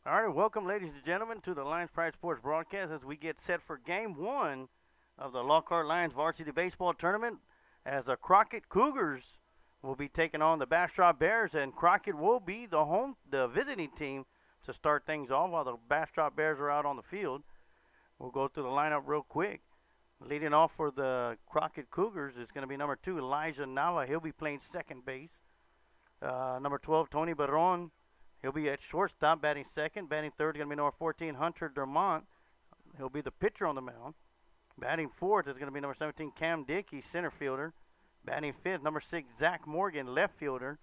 All right, welcome, ladies and gentlemen, to the Lions Pride Sports broadcast as we get set for Game 1 of the Lockhart Lions Varsity Baseball Tournament as the Crockett Cougars will be taking on the Bastrop Bears, and Crockett will be the visiting team to start things off while the Bastrop Bears are out on the field. We'll go through the lineup real quick. Leading off for the Crockett Cougars is going to be number 2, Elijah Nava. He'll be playing second base. Number 12, Tony Barron. He'll be at shortstop, batting second. Batting third is going to be number 14, Hunter Dermont. He'll be the pitcher on the mound. Batting fourth is going to be number 17, Cam Dickey, center fielder. Batting fifth, number 6, Zach Morgan, left fielder.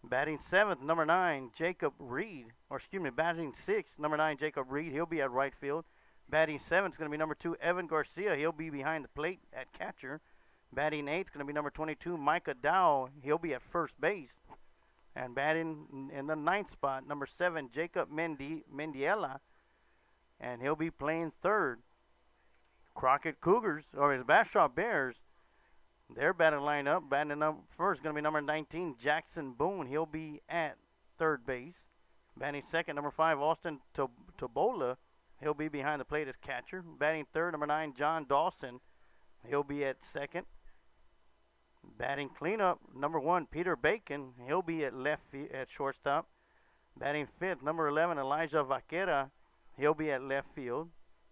Batting seventh, number 9, Jacob Reed. Batting sixth, number 9, Jacob Reed. He'll be at right field. Batting seventh is going to be number 2, Evan Garcia. He'll be behind the plate at catcher. Batting eighth is going to be number 22, Micah Dow. He'll be at first base. And batting in the ninth spot, number 7, Jacob Mendiela. And he'll be playing third. Crockett Cougars, or his Bastrop Bears, their batting lineup. Batting up first is going to be number 19, Jackson Boone. He'll be at third base. Batting second, number 5, Austin Tobola. He'll be behind the plate as catcher. Batting third, number 9, John Dawson. He'll be at second. Batting cleanup, number 1, Peter Bacon. He'll be at at shortstop. Batting fifth, number 11, Elijah Vaquera. He'll be at left field.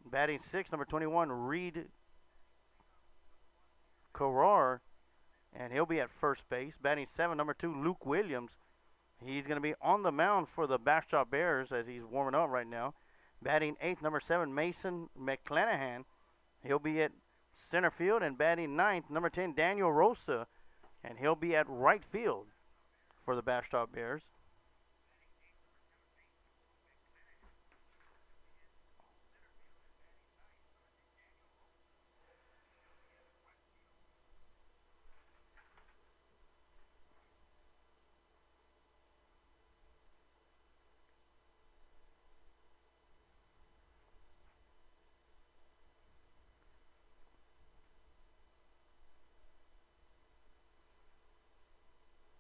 Batting sixth, number 21, Reed Carrar, and he'll be at first base. Batting seven, number 2, Luke Williams. He's going to be on the mound for the Bastrop Bears as he's warming up right now. Batting eighth, number 7, Mason McClanahan. He'll be at center field. And batting ninth, number 10, Daniel Rosa, and he'll be at right field for the Bastrop Bears.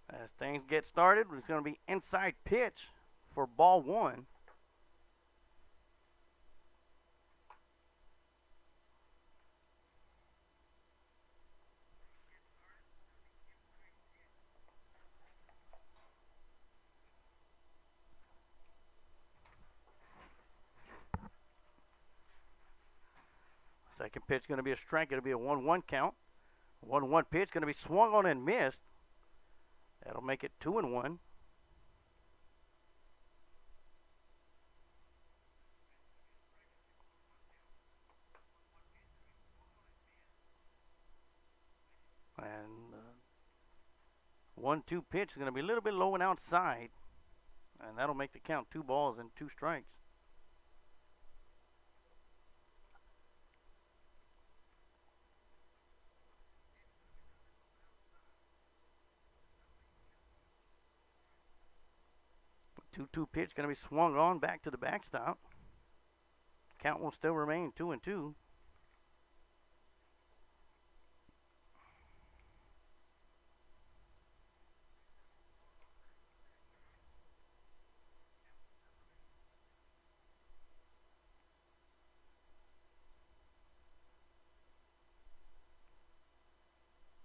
As things get started, it's going to be inside pitch for ball one. Second pitch going to be a strike. It'll be a 1-1 count. 1-1 pitch going to be swung on and missed. That'll make it 2-1. And 1-2 pitch is going to be a little bit low and outside. And that'll make the count 2 balls and 2 strikes. Two pitch going to be swung on back to the backstop. Count will still remain 2-2.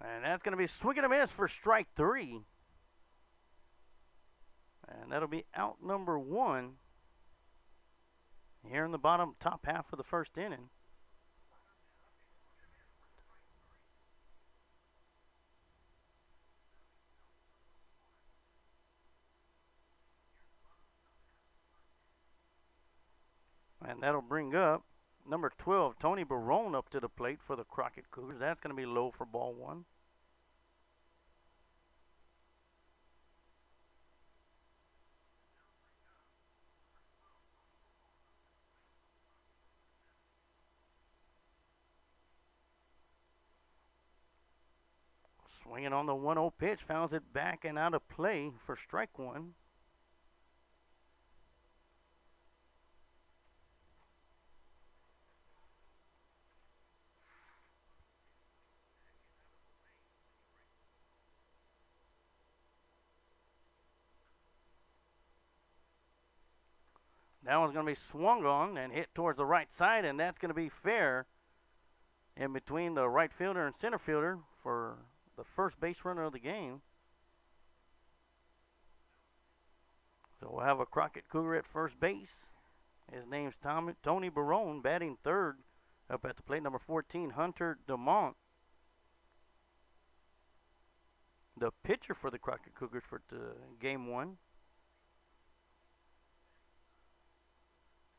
And that's going to be swing and a miss for strike 3. And that'll be out number 1 here in the top half of the first inning. And that'll bring up number 12, Tony Barone, up to the plate for the Crockett Cougars. That's going to be low for ball 1. Swinging on the 1-0 pitch, fouls it back and out of play for strike 1. That one's going to be swung on and hit towards the right side, and that's going to be fair in between the right fielder and center fielder for the first base runner of the game. So we'll have a Crockett Cougar at first base. His name's Tourny Barone, batting third up at the plate, number 14, Hunter DeMont. The pitcher for the Crockett Cougars for game one.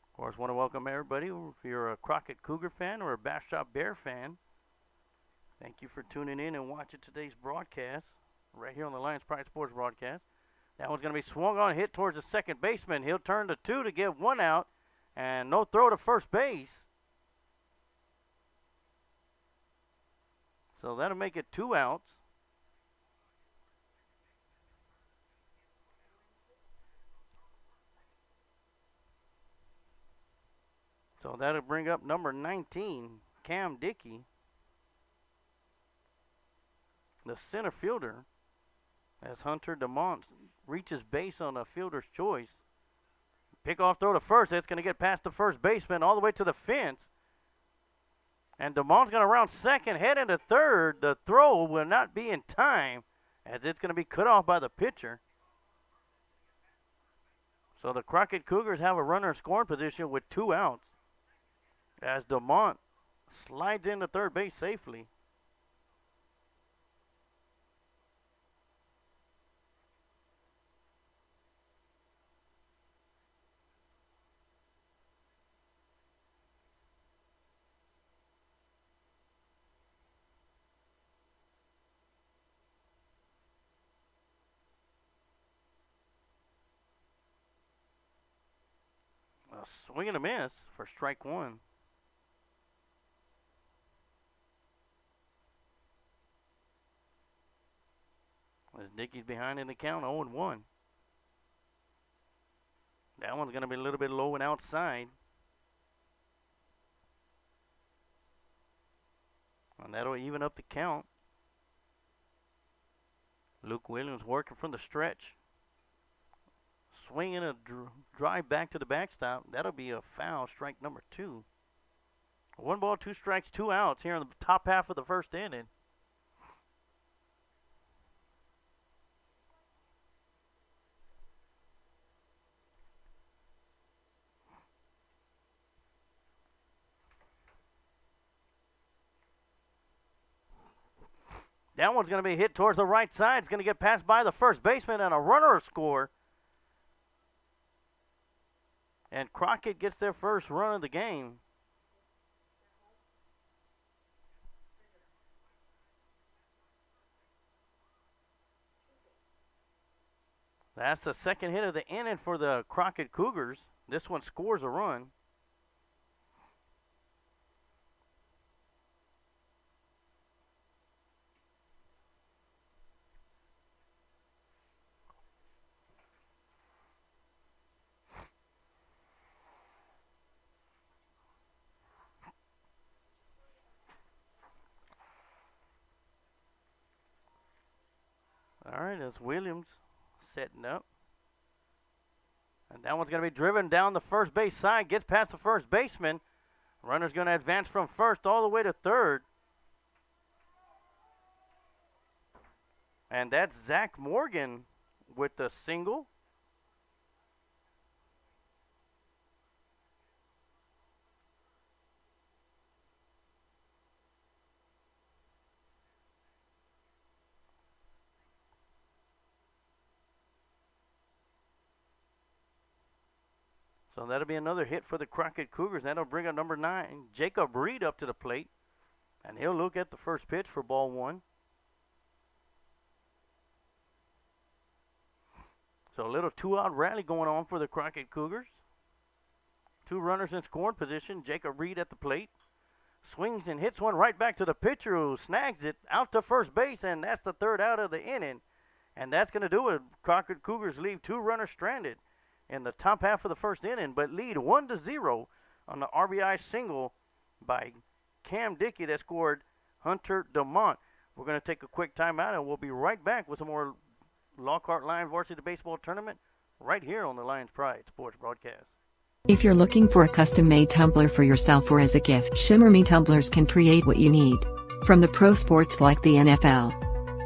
Of course, want to welcome everybody. If you're a Crockett Cougar fan or a Bastrop Bear fan, thank you for tuning in and watching today's broadcast right here on the Lions Pride Sports broadcast. That one's going to be swung on, hit towards the second baseman. He'll turn to two to get one out, and no throw to first base. So that'll make it 2 outs. So that'll bring up number 19, Cam Dickey, the center fielder, as Hunter DeMont reaches base on a fielder's choice. Pickoff throw to first. It's going to get past the first baseman all the way to the fence. And DeMont's going to round second, head into third. The throw will not be in time as it's going to be cut off by the pitcher. So the Crockett Cougars have a runner in scoring position with 2 outs as DeMont slides into third base safely. A swing and a miss for strike one. As Dickey's behind in the count, 0-1. That one's going to be a little bit low and outside. And that'll even up the count. Luke Williams working from the stretch. Swinging a drive back to the backstop. That'll be a foul, strike number 2. 1 ball, 2 strikes, 2 outs here in the top half of the first inning. That one's going to be hit towards the right side. It's going to get passed by the first baseman, and a runner will score. And Crockett gets their first run of the game. That's the second hit of the inning for the Crockett Cougars. This one scores a run. All right, that's Williams setting up. And that one's going to be driven down the first base side. Gets past the first baseman. Runner's going to advance from first all the way to third. And that's Zach Morgan with the single. So that'll be another hit for the Crockett Cougars. That'll bring up number 9, Jacob Reed, up to the plate. And he'll look at the first pitch for ball 1. So a little 2-out rally going on for the Crockett Cougars. 2 runners in scoring position. Jacob Reed at the plate. Swings and hits one right back to the pitcher, who snags it out to first base. And that's the 3rd out of the inning. And that's going to do it. Crockett Cougars leave 2 runners stranded in the top half of the first inning, but lead 1-0 on the RBI single by Cam Dickey that scored Hunter DeMont. We're going to take a quick timeout, and we'll be right back with some more Lockhart Lions Varsity Baseball Tournament right here on the Lions Pride Sports Broadcast. If you're looking for a custom-made tumbler for yourself or as a gift, Shimmer Me tumblers can create what you need. From the pro sports like the NFL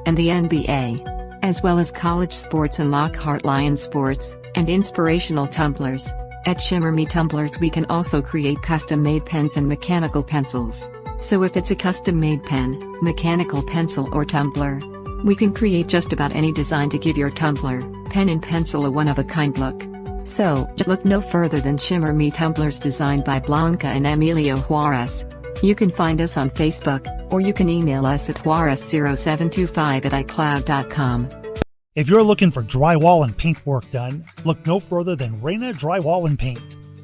and the NBA, as well as college sports and Lockhart Lion sports, and inspirational tumblers. At Shimmer Me Tumblers we can also create custom-made pens and mechanical pencils. So if it's a custom-made pen, mechanical pencil or tumbler, we can create just about any design to give your tumbler, pen and pencil a one-of-a-kind look. So, just look no further than Shimmer Me Tumblers designed by Blanca and Emilio Juarez. You can find us on Facebook, or you can email us at juarez0725@icloud.com. If you're looking for drywall and paint work done, look no further than Reyna Drywall and Paint.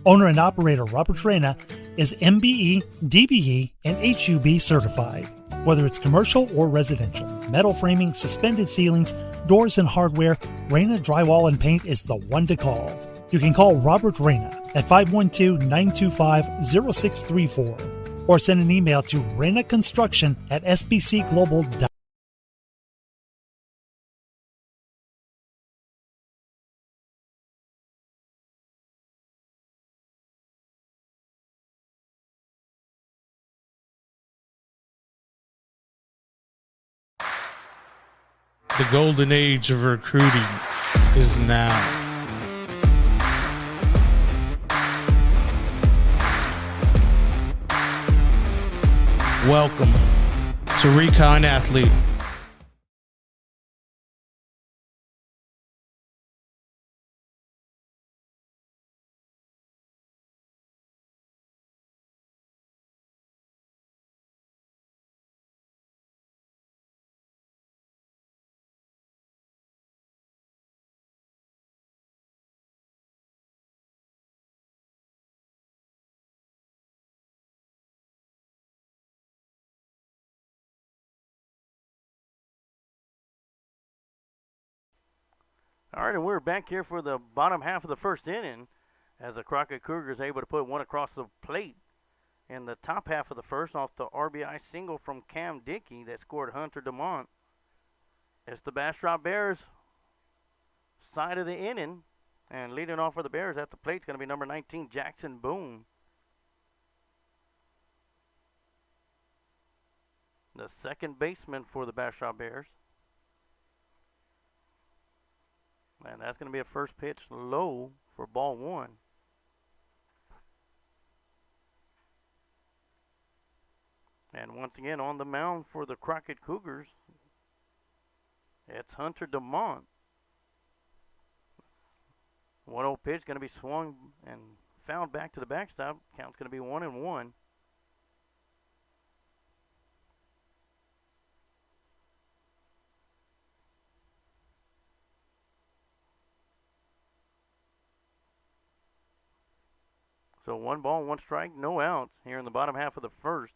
Owner and operator Robert Reyna is MBE, DBE, and HUB certified. Whether it's commercial or residential, metal framing, suspended ceilings, doors, and hardware, Reyna Drywall and Paint is the one to call. You can call Robert Reyna at 512-925-0634 or send an email to reynaconstruction@sbcglobal.com. The golden age of recruiting is now. Welcome to Recon Athlete. All right, and we're back here for the bottom half of the first inning as the Crockett Cougars able to put one across the plate in the top half of the first off the RBI single from Cam Dickey that scored Hunter DeMont. It's the Bastrop Bears side of the inning, and leading off for the Bears at the plate is going to be number 19, Jackson Boone. The second baseman for the Bastrop Bears. And that's going to be a first pitch low for ball one. And once again on the mound for the Crockett Cougars, it's Hunter DeMont. 1-0 pitch going to be swung and fouled back to the backstop. Count's going to be 1-1. So 1 ball, 1 strike, no outs here in the bottom half of the first.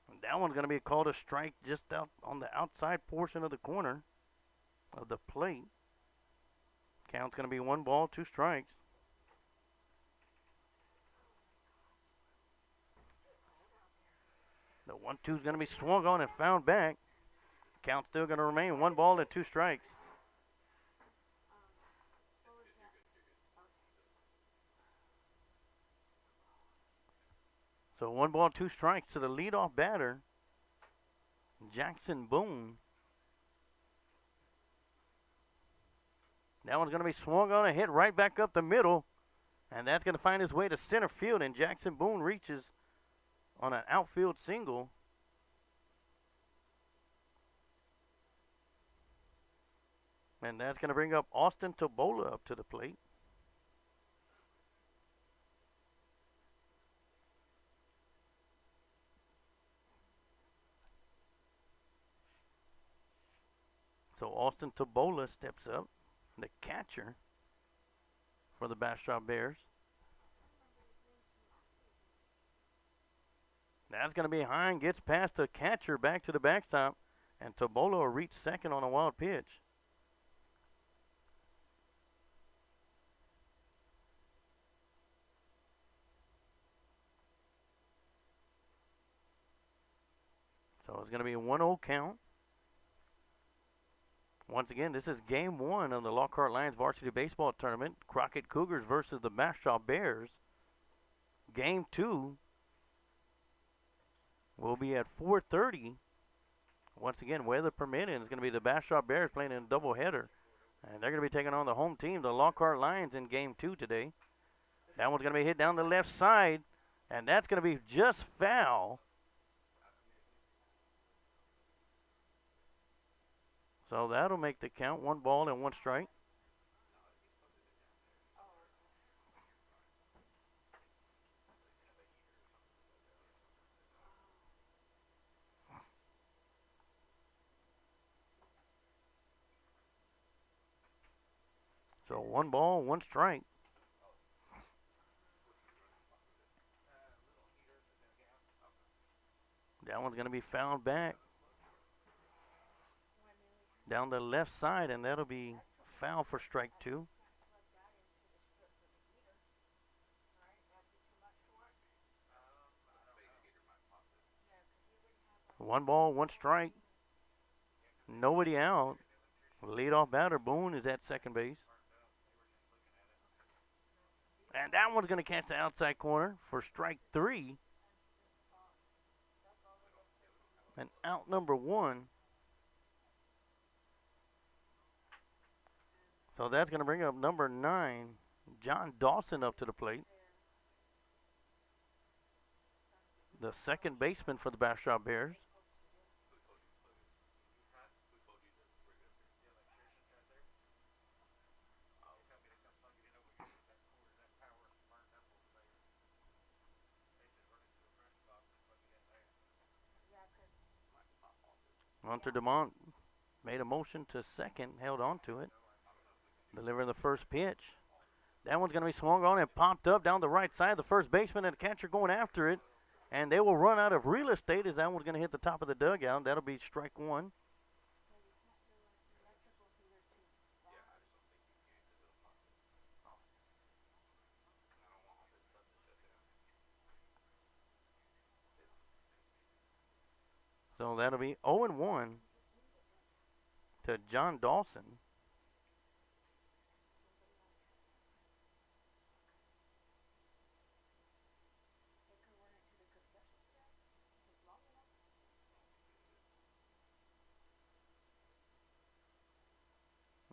And that one's going to be called a strike just out on the outside portion of the corner of the plate. Count's going to be 1 ball, 2 strikes. The 1-2 is going to be swung on and found back. Count's still going to remain 1 ball and 2 strikes. So 1 ball, 2 strikes to the leadoff batter, Jackson Boone. That one's going to be swung on and hit right back up the middle, and that's going to find his way to center field, and Jackson Boone reaches on an outfield single. And that's going to bring up Austin Tobola up to the plate. So Austin Tobola steps up, the catcher for the Bastrop Bears. That's going to be high and gets past the catcher back to the backstop, and Tobola will reach second on a wild pitch. So it's going to be a 1-0 count Once again, this is game one of the Lockhart Lions varsity baseball tournament. Crockett Cougars versus the Bastrop Bears. Game two will be at 4:30. Once again, weather permitting, it's going to be the Bastrop Bears playing in a doubleheader. And they're going to be taking on the home team, the Lockhart Lions, in game two today. That one's going to be hit down the left side, and that's going to be just foul. So that'll make the count. 1 ball and 1 strike. So 1 ball, 1 strike. That one's going to be fouled back down the left side, and that'll be foul for strike 2. One ball, 1 strike. Nobody out. Leadoff batter Boone is at second base. And that one's going to catch the outside corner for strike 3. And out number 1. So that's going to bring up number 9, John Dawson, up to the plate. The second baseman for the Bastrop Bears. Hunter DeMont made a motion to second, held on to it. Delivering the first pitch. That one's going to be swung on and popped up down the right side. The first baseman and the catcher going after it. And they will run out of real estate as that one's going to hit the top of the dugout. That'll be strike 1. So that'll be 0-1 to John Dawson.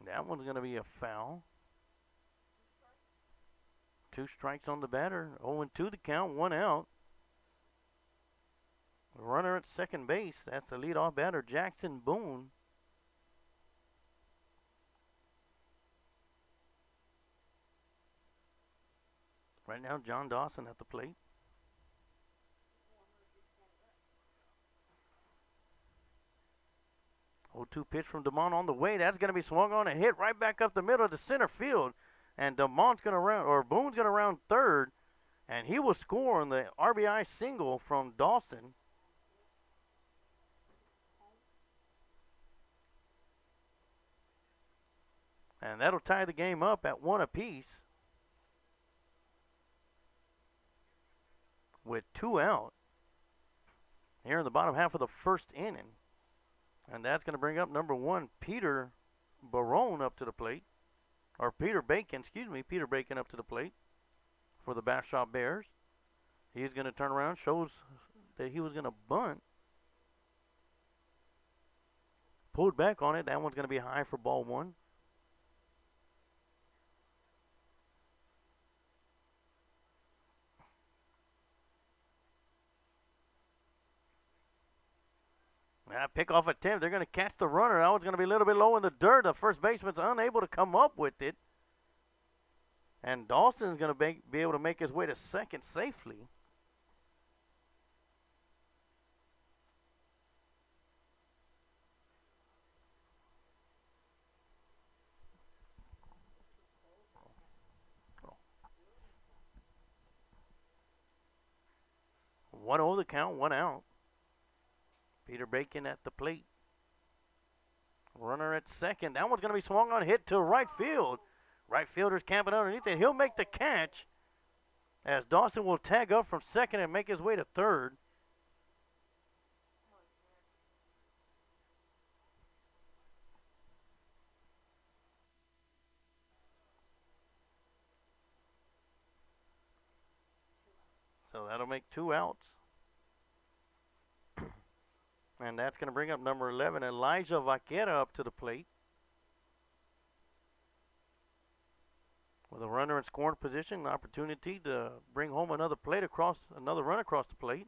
That one's going to be a foul. 2 strikes on the batter. 0-2 the count, 1 out. Runner at second base. That's the leadoff batter, Jackson Boone. Right now, John Dawson at the plate. Oh, 2 pitch from DeMont on the way. That's going to be swung on and hit right back up the middle of the center field. And DeMont's going to round, or Boone's going to round third. And he will score on the RBI single from Dawson. And that'll tie the game up at 1 apiece. With 2 out. Here in the bottom half of the first inning. And that's going to bring up number 1, Peter Barone, up to the plate. Or Peter Bacon up to the plate for the Bastrop Bears. He's going to turn around, shows that he was going to bunt. Pulled back on it. That one's going to be high for ball 1. Pick off attempt. They're going to catch the runner. That one's going to be a little bit low in the dirt. The first baseman's unable to come up with it. And Dawson's going to be able to make his way to second safely. One over the count, 1 out. Peter Bacon at the plate. Runner at second. That one's going to be swung on, hit to right field. Right fielder's camping underneath it. He'll make the catch as Dawson will tag up from second and make his way to third. So that'll make 2 outs. And that's going to bring up number 11, Elijah Vaquera, up to the plate. With a runner in scoring position, an opportunity to bring home another run across the plate.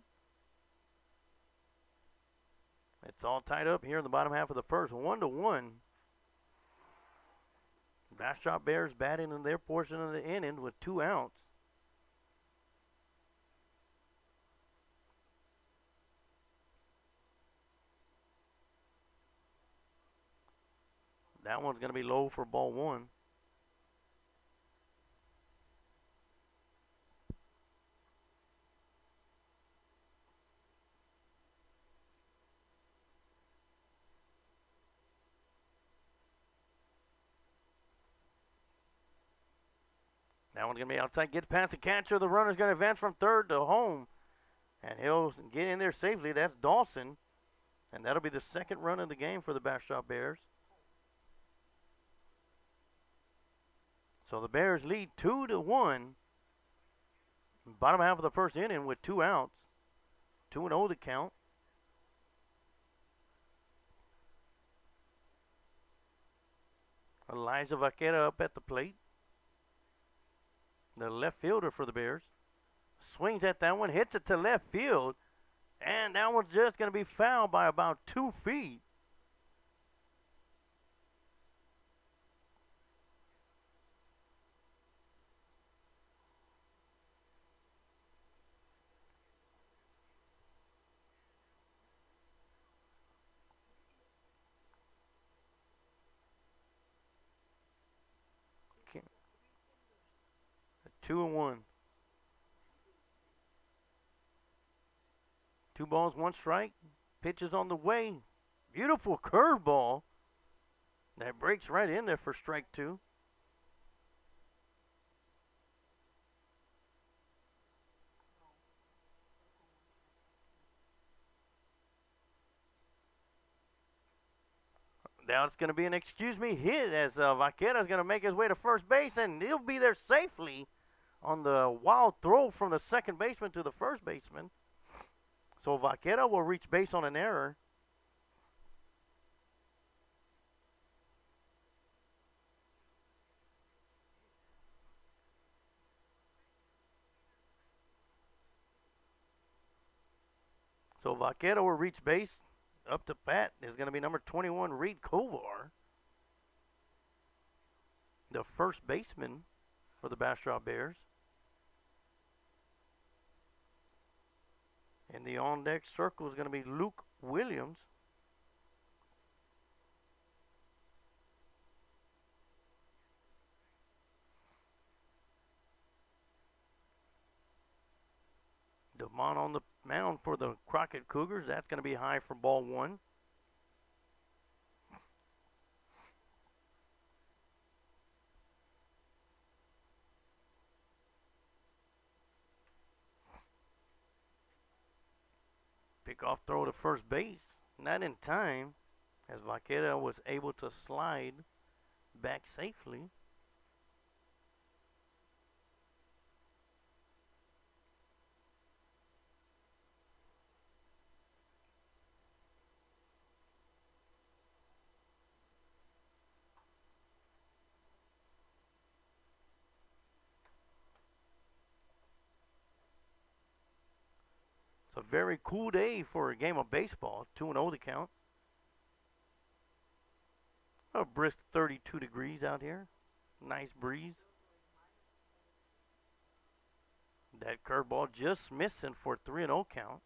It's all tied up here in the bottom half of the first, 1-1. Bastrop Bears batting in their portion of the inning with 2 outs. That one's going to be low for ball 1. That one's going to be outside, gets past the catcher. The runner's going to advance from third to home. And he'll get in there safely. That's Dawson. And that'll be the second run of the game for the Bastrop Bears. So the Bears lead 2-1. Bottom half of the first inning with 2 outs. 2-0 the count. Elijah Vaquera up at the plate. The left fielder for the Bears. Swings at that one, hits it to left field. And that one's just going to be fouled by about 2 feet. Okay. 2-1. 2 balls, 1 strike. Pitch is on the way. Beautiful curveball. That breaks right in there for strike 2. Now it's going to be an excuse me hit as Vaquera is going to make his way to first base, and he'll be there safely on the wild throw from the second baseman to the first baseman. So Vaquera will reach base on an error. So Vaquera will reach base. Up to bat is going to be number 21, Reed Kovar, the first baseman for the Bastrop Bears. In the on-deck circle is going to be Luke Williams. DeMont on the mound for the Crockett Cougars. That's going to be high for ball 1. Pick-off throw to first base. Not in time, as Vaquera was able to slide back safely. A very cool day for a game of baseball. 2-0 the count. A brisk 32 degrees out here. Nice breeze. That curveball just missing for 3-0 count.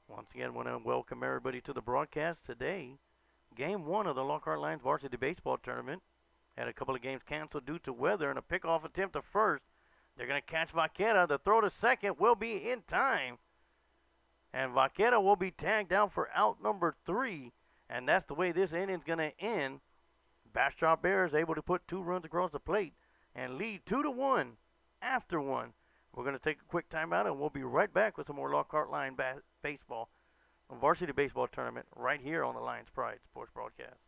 Once again, I want to welcome everybody to the broadcast today. Game 1 of the Lockhart Lions Varsity Baseball Tournament. Had a couple of games canceled due to weather and a pickoff attempt to first. They're going to catch Vaquera. The throw to second will be in time. And Vaquera will be tagged down for out number 3. And that's the way this inning's going to end. Bastrop Bears able to put 2 runs across the plate and lead 2-1 after 1. We're going to take a quick timeout and we'll be right back with some more Lockhart Lion baseball, Varsity Baseball Tournament right here on the Lions Pride Sports Broadcast.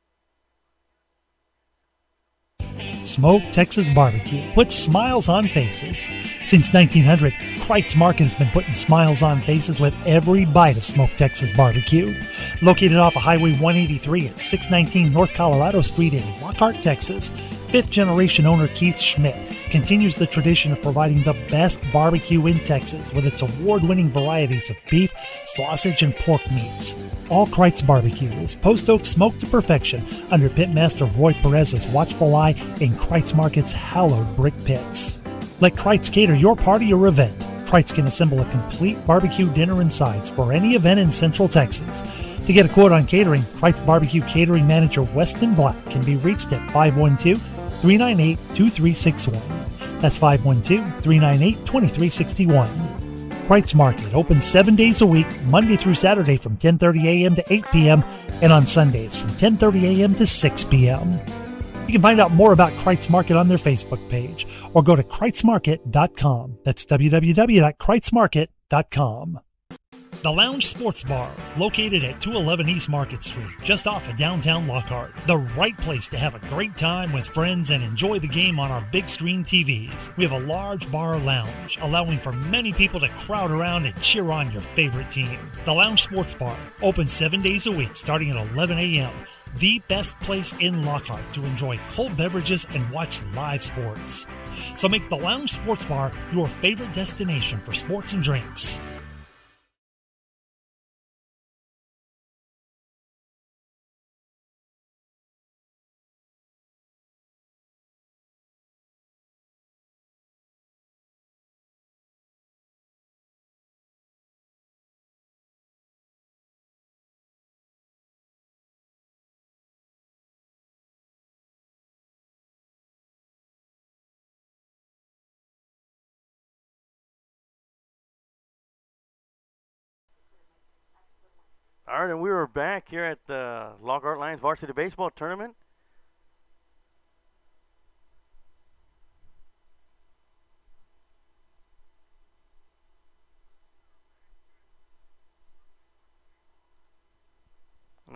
Smoke Texas Barbecue. Put smiles on faces. Since 1900, Kreitz Market has been putting smiles on faces with every bite of Smoke Texas Barbecue. Located off of Highway 183 at 619 North Colorado Street in Lockhart, Texas, fifth-generation owner Keith Schmidt continues the tradition of providing the best barbecue in Texas with its award-winning varieties of beef, sausage, and pork meats. All Kreitz Barbecue is post oak smoked to perfection under Pitmaster Roy Perez's watchful eye in Kreitz Market's hallowed brick pits. Let Kreitz cater your party or event. Kreitz can assemble a complete barbecue dinner and sides for any event in Central Texas. To get a quote on catering, Kreitz Barbecue Catering Manager Weston Black can be reached at 512-398-2361. That's 512-398-2361. Kreitz Market opens 7 days a week, Monday through Saturday from 10:30 a.m. to 8 p.m. and on Sundays from 10:30 a.m. to 6 p.m. You can find out more about Kreitz Market on their Facebook page or go to KreitzMarket.com. That's www.KreitzMarket.com. The Lounge Sports Bar, located at 211 East Market Street, just off of downtown Lockhart. The right place to have a great time with friends and enjoy the game on our big screen TVs. We have a large bar lounge, allowing for many people to crowd around and cheer on your favorite team. The Lounge Sports Bar, open 7 days a week starting at 11 a.m. The best place in Lockhart to enjoy cold beverages and watch live sports. So make the Lounge Sports Bar your favorite destination for sports and drinks. All right, and we were back here at the Lockhart Lions Varsity Baseball Tournament.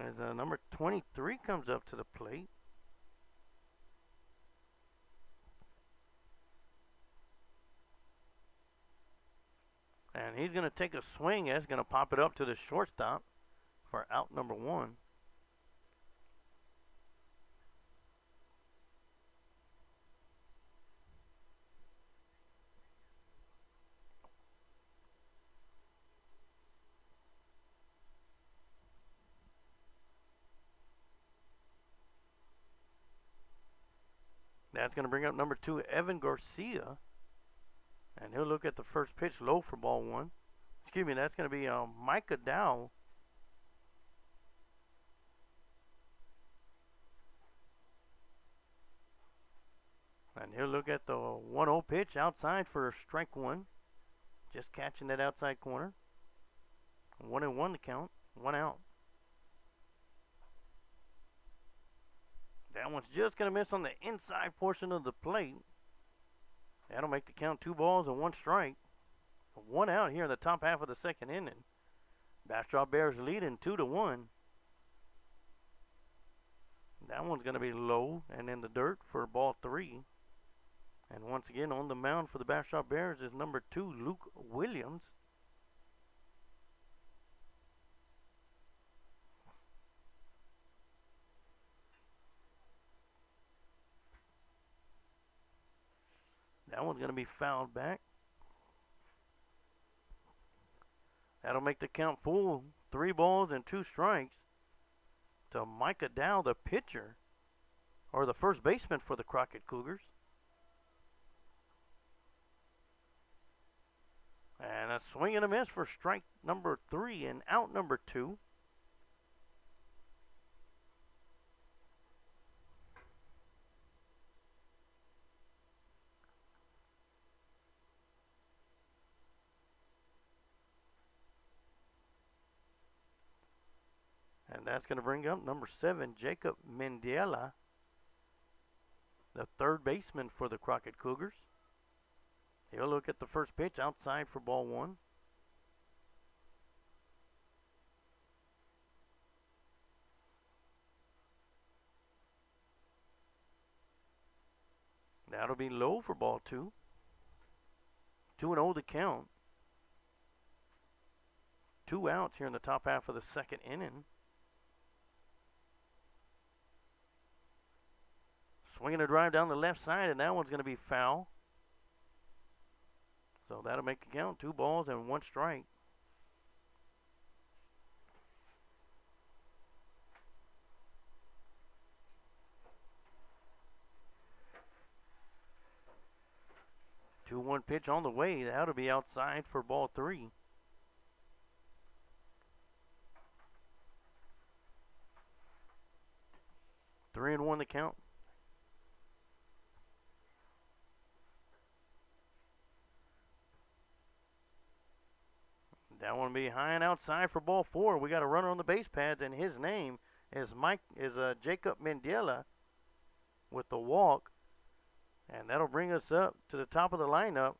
As number 23 comes up to the plate. And he's going to take a swing. That's going to pop it up to the shortstop for out number one. That's going to bring up number 2, Evan Garcia. And he'll look at the first pitch low for ball one. Excuse me, that's going to be Micah Dow. And he'll look at the 1-0 pitch outside for strike one. Just catching that outside corner. 1-1 to count. 1 out. That one's just going to miss on the inside portion of the plate. That'll make the count 2 balls and 1 strike. 1 out here in the top half of the second inning. Bastrop Bears leading 2-1. That one's going to be low and in the dirt for ball 3. And once again on the mound for the Bastrop Bears is number 2, Luke Williams. That one's going to be fouled back. That'll make the count full. 3 balls and 2 strikes to Micah Dow, the pitcher, or the first baseman for the Crockett Cougars. And a swing and a miss for strike number 3 and out number 2. And that's going to bring up number 7, Jacob Mendiela, the third baseman for the Crockett Cougars. He'll look at the first pitch outside for ball 1. That'll be low for ball 2. 2-0 the count. 2 outs here in the top half of the second inning. Swinging a drive down the left side, and that one's going to be foul. So that'll make the count 2 balls and 1 strike. Two 1 pitch on the way. That'll be outside for ball 3. Three and 1 the count. That one be high and outside for ball 4. We got a runner on the base pads, and his name is Jacob Mendiela with the walk. And that'll bring us up to the top of the lineup.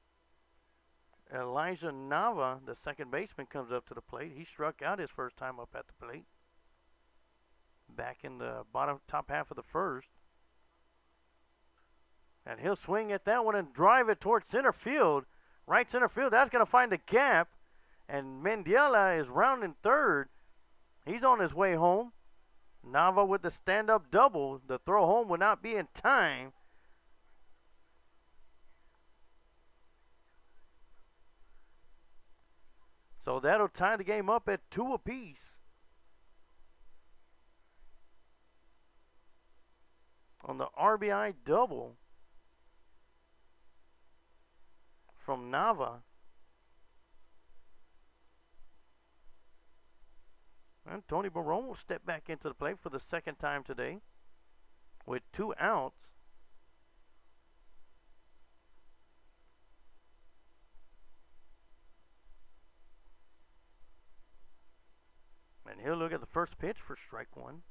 Elijah Nava, the second baseman, comes up to the plate. He struck out his first time up at the plate. Back in the top half of the first. And he'll swing at that one and drive it towards center field. Right center field, that's going to find a gap. And Mendiela is rounding third. He's on his way home. Nava with the stand-up double. The throw home will not be in time. So that'll tie the game up at 2 apiece. On the RBI double from Nava. And Tony Barone will step back into the plate for the second time today with 2 outs. And he'll look at the first pitch for strike 1.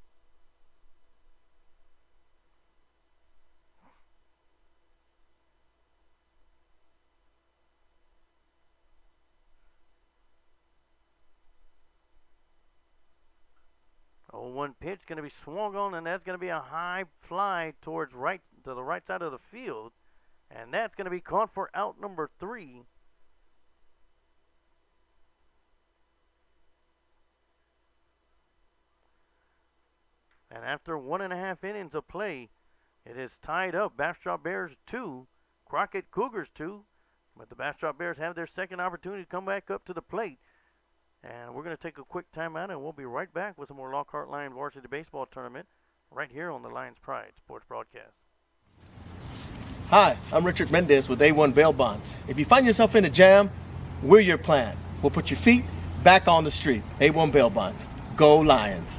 Oh, 1 pitch going to be swung on, and that's going to be a high fly to the right side of the field. And that's going to be caught for out number 3. And after 1.5 innings of play, it is tied up. Bastrop Bears 2, Crockett Cougars 2. But the Bastrop Bears have their second opportunity to come back up to the plate. And we're going to take a quick timeout, and we'll be right back with some more Lockhart Lions Varsity Baseball Tournament right here on the Lions Pride Sports Broadcast. Hi, I'm Richard Mendez with A1 Bail Bonds. If you find yourself in a jam, we're your plan. We'll put your feet back on the street. A1 Bail Bonds. Go Lions.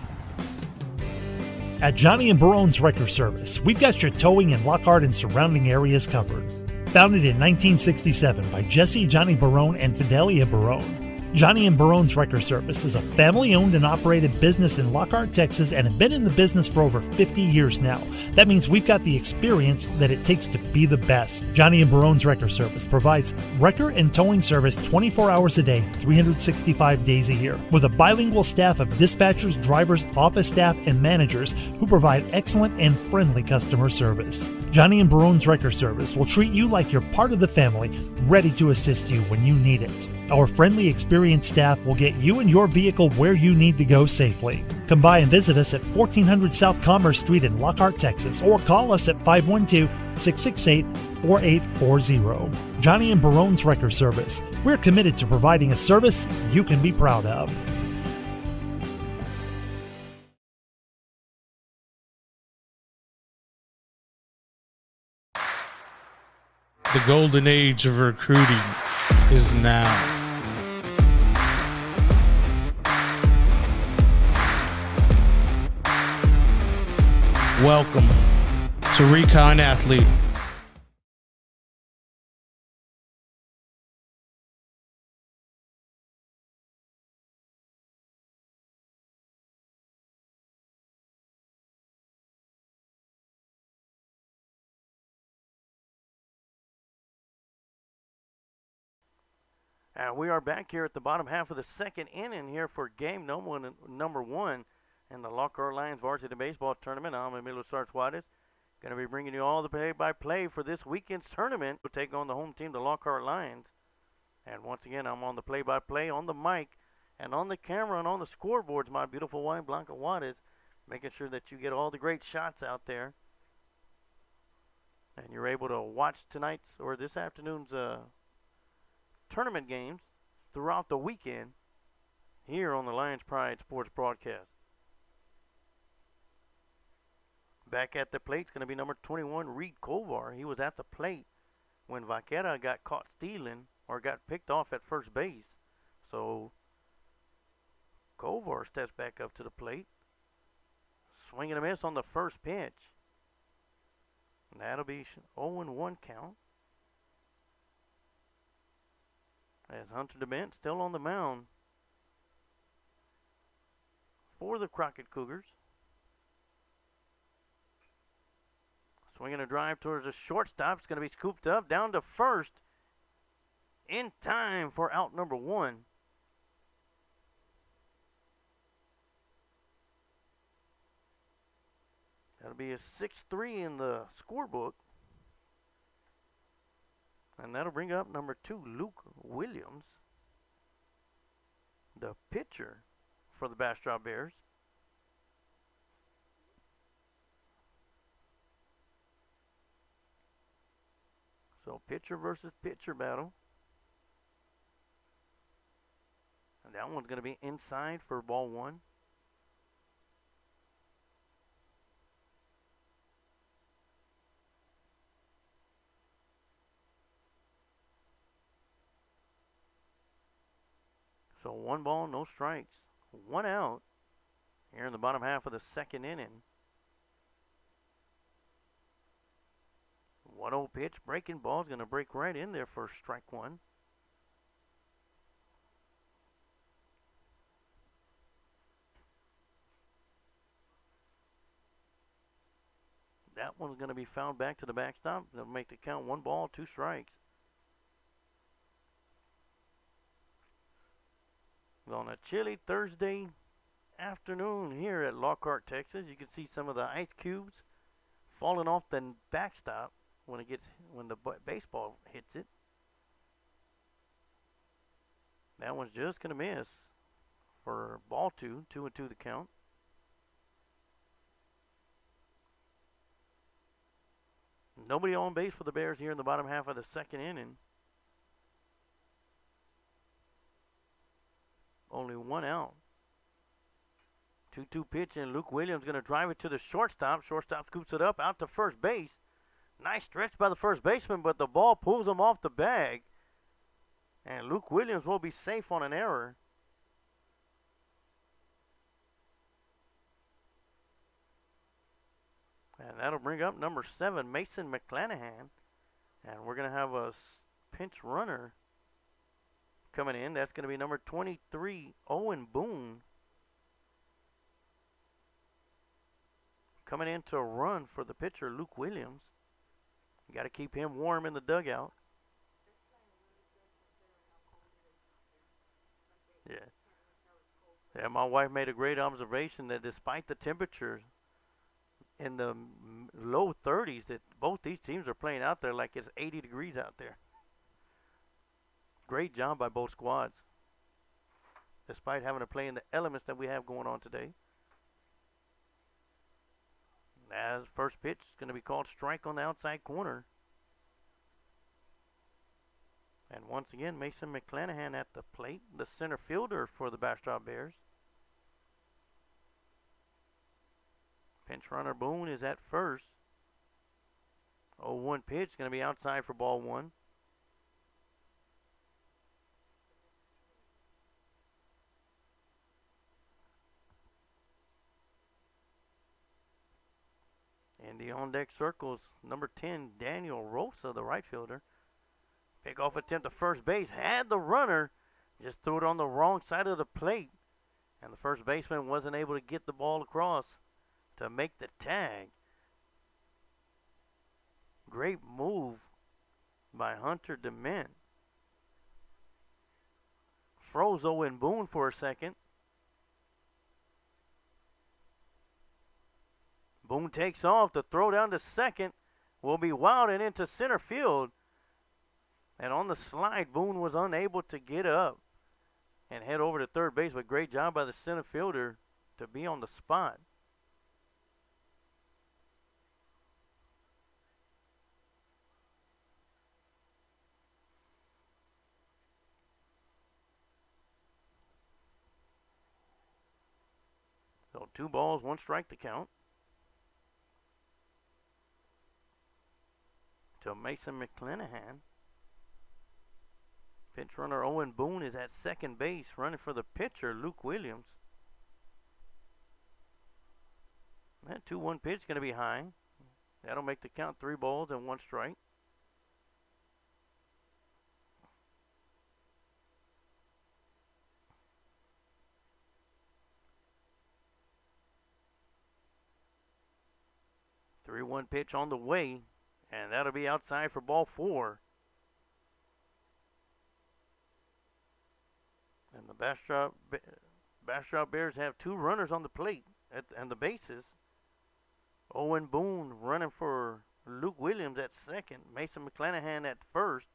At Johnny and Barone's Wrecker Service, we've got your towing in Lockhart and surrounding areas covered. Founded in 1967 by Jesse Johnny Barone and Fidelia Barone, Johnny and Barone's Wrecker Service is a family-owned and operated business in Lockhart, Texas, and have been in the business for over 50 years now. That means we've got the experience that it takes to be the best. Johnny and Barone's Wrecker Service provides wrecker and towing service 24 hours a day, 365 days a year, with a bilingual staff of dispatchers, drivers, office staff, and managers who provide excellent and friendly customer service. Johnny and Barone's Wrecker Service will treat you like you're part of the family, ready to assist you when you need it. Our friendly, experienced staff will get you and your vehicle where you need to go safely. Come by and visit us at 1400 South Commerce Street in Lockhart, Texas, or call us at 512-668-4840. Johnny and Barone's Wrecker Service. We're committed to providing a service you can be proud of. The golden age of recruiting is now. Welcome to Recon Athlete. And we are back here at the bottom half of the second inning here for game number 1 in the Lockhart Lions Varsity Baseball Tournament. I'm Emilio Sarch Juarez Going to be bringing you all the play-by-play for this weekend's tournament. We'll take on the home team, the Lockhart Lions. And once again, I'm on the play-by-play, on the mic, and on the camera, and on the scoreboards, my beautiful wife, Blanca Juarez, making sure that you get all the great shots out there. And you're able to watch tonight's or this afternoon's tournament games throughout the weekend here on the Lions Pride Sports Broadcast. Back at the plate is going to be number 21, Reed Kovar. He was at the plate when Vaquera got caught stealing or got picked off at first base. So Kovar steps back up to the plate. Swing and a miss on the first pitch. And that'll be 0-1 count. As Hunter DeMent still on the mound for the Crockett Cougars. Swinging a drive towards the shortstop. It's going to be scooped up down to first in time for out number 1. That'll be a 6-3 in the scorebook. And that'll bring up number 2, Luke Williams, the pitcher for the Bastrop Bears. So pitcher versus pitcher battle. And that one's going to be inside for ball 1. So 1 ball, no strikes. 1 out here in the bottom half of the second inning. 1-0 pitch, breaking ball is going to break right in there for strike 1. That one's going to be fouled back to the backstop. They'll make the count 1 ball, 2 strikes. On a chilly Thursday afternoon here at Lockhart, Texas, you can see some of the ice cubes falling off the backstop when the baseball hits it. That one's just going to miss for ball 2, 2-2 the count. Nobody on base for the Bears here in the bottom half of the second inning. Only 1 out. 2-2 pitch, and Luke Williams going to drive it to the shortstop. Shortstop scoops it up out to first base. Nice stretch by the first baseman, but the ball pulls him off the bag. And Luke Williams will be safe on an error. And that'll bring up number 7, Mason McClanahan. And we're going to have a pinch runner coming in. That's going to be number 23, Owen Boone. Coming in to run for the pitcher, Luke Williams. You got to keep him warm in the dugout. Yeah, my wife made a great observation that despite the temperature in the low 30s, that both these teams are playing out there like it's 80 degrees out there. Great job by both squads, despite having to play in the elements that we have going on today. As first pitch is going to be called strike on the outside corner. And once again, Mason McClanahan at the plate, the center fielder for the Bastrop Bears. Pinch runner Boone is at first. 0-1 pitch, going to be outside for ball 1. In the on-deck circles, number 10, Daniel Rosa, the right fielder. Pickoff attempt to first base. Had the runner, just threw it on the wrong side of the plate. And the first baseman wasn't able to get the ball across to make the tag. Great move by Hunter DeMent. Froze Owen Boone for a second. Boone takes off. The throw down to second will be wild and into center field. And on the slide, Boone was unable to get up and head over to third base, but great job by the center fielder to be on the spot. So 2 balls, 1 strike to count. To Mason McClanahan. Pinch runner Owen Boone is at second base, running for the pitcher, Luke Williams. That 2-1 pitch going to be high. That'll make the count 3 balls and 1 strike. The 3-1 pitch on the way, and that'll be outside for ball 4. And the Bastrop Bears have 2 runners on the plate and the bases. Owen Boone running for Luke Williams at second. Mason McClanahan at first.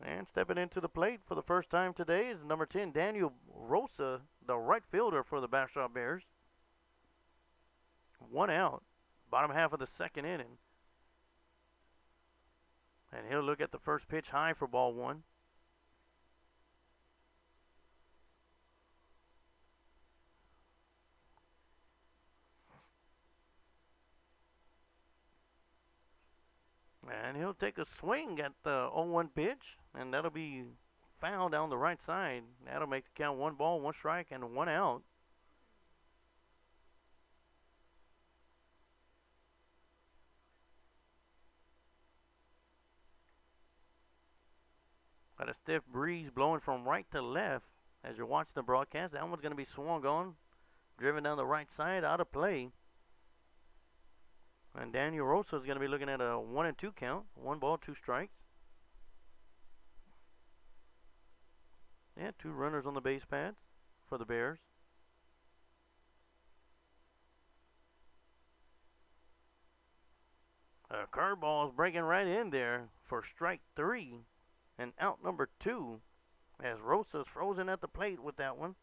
And stepping into the plate for the first time today is number 10, Daniel Rosa, the right fielder for the Bastrop Bears. 1 out, bottom half of the second inning. And he'll look at the first pitch high for ball 1. And he'll take a swing at the 0-1 pitch, and that'll be foul down the right side. That'll make the count 1 ball, 1 strike, and 1 out. Got a stiff breeze blowing from right to left as you're watching the broadcast. That one's going to be swung on, driven down the right side, out of play. And Daniel Rosa is going to be looking at a 1-2 count. 1 ball, 2 strikes. Yeah, 2 runners on the base pads for the Bears. A curveball is breaking right in there for strike 3. And out number 2 as Rosa's frozen at the plate with that one.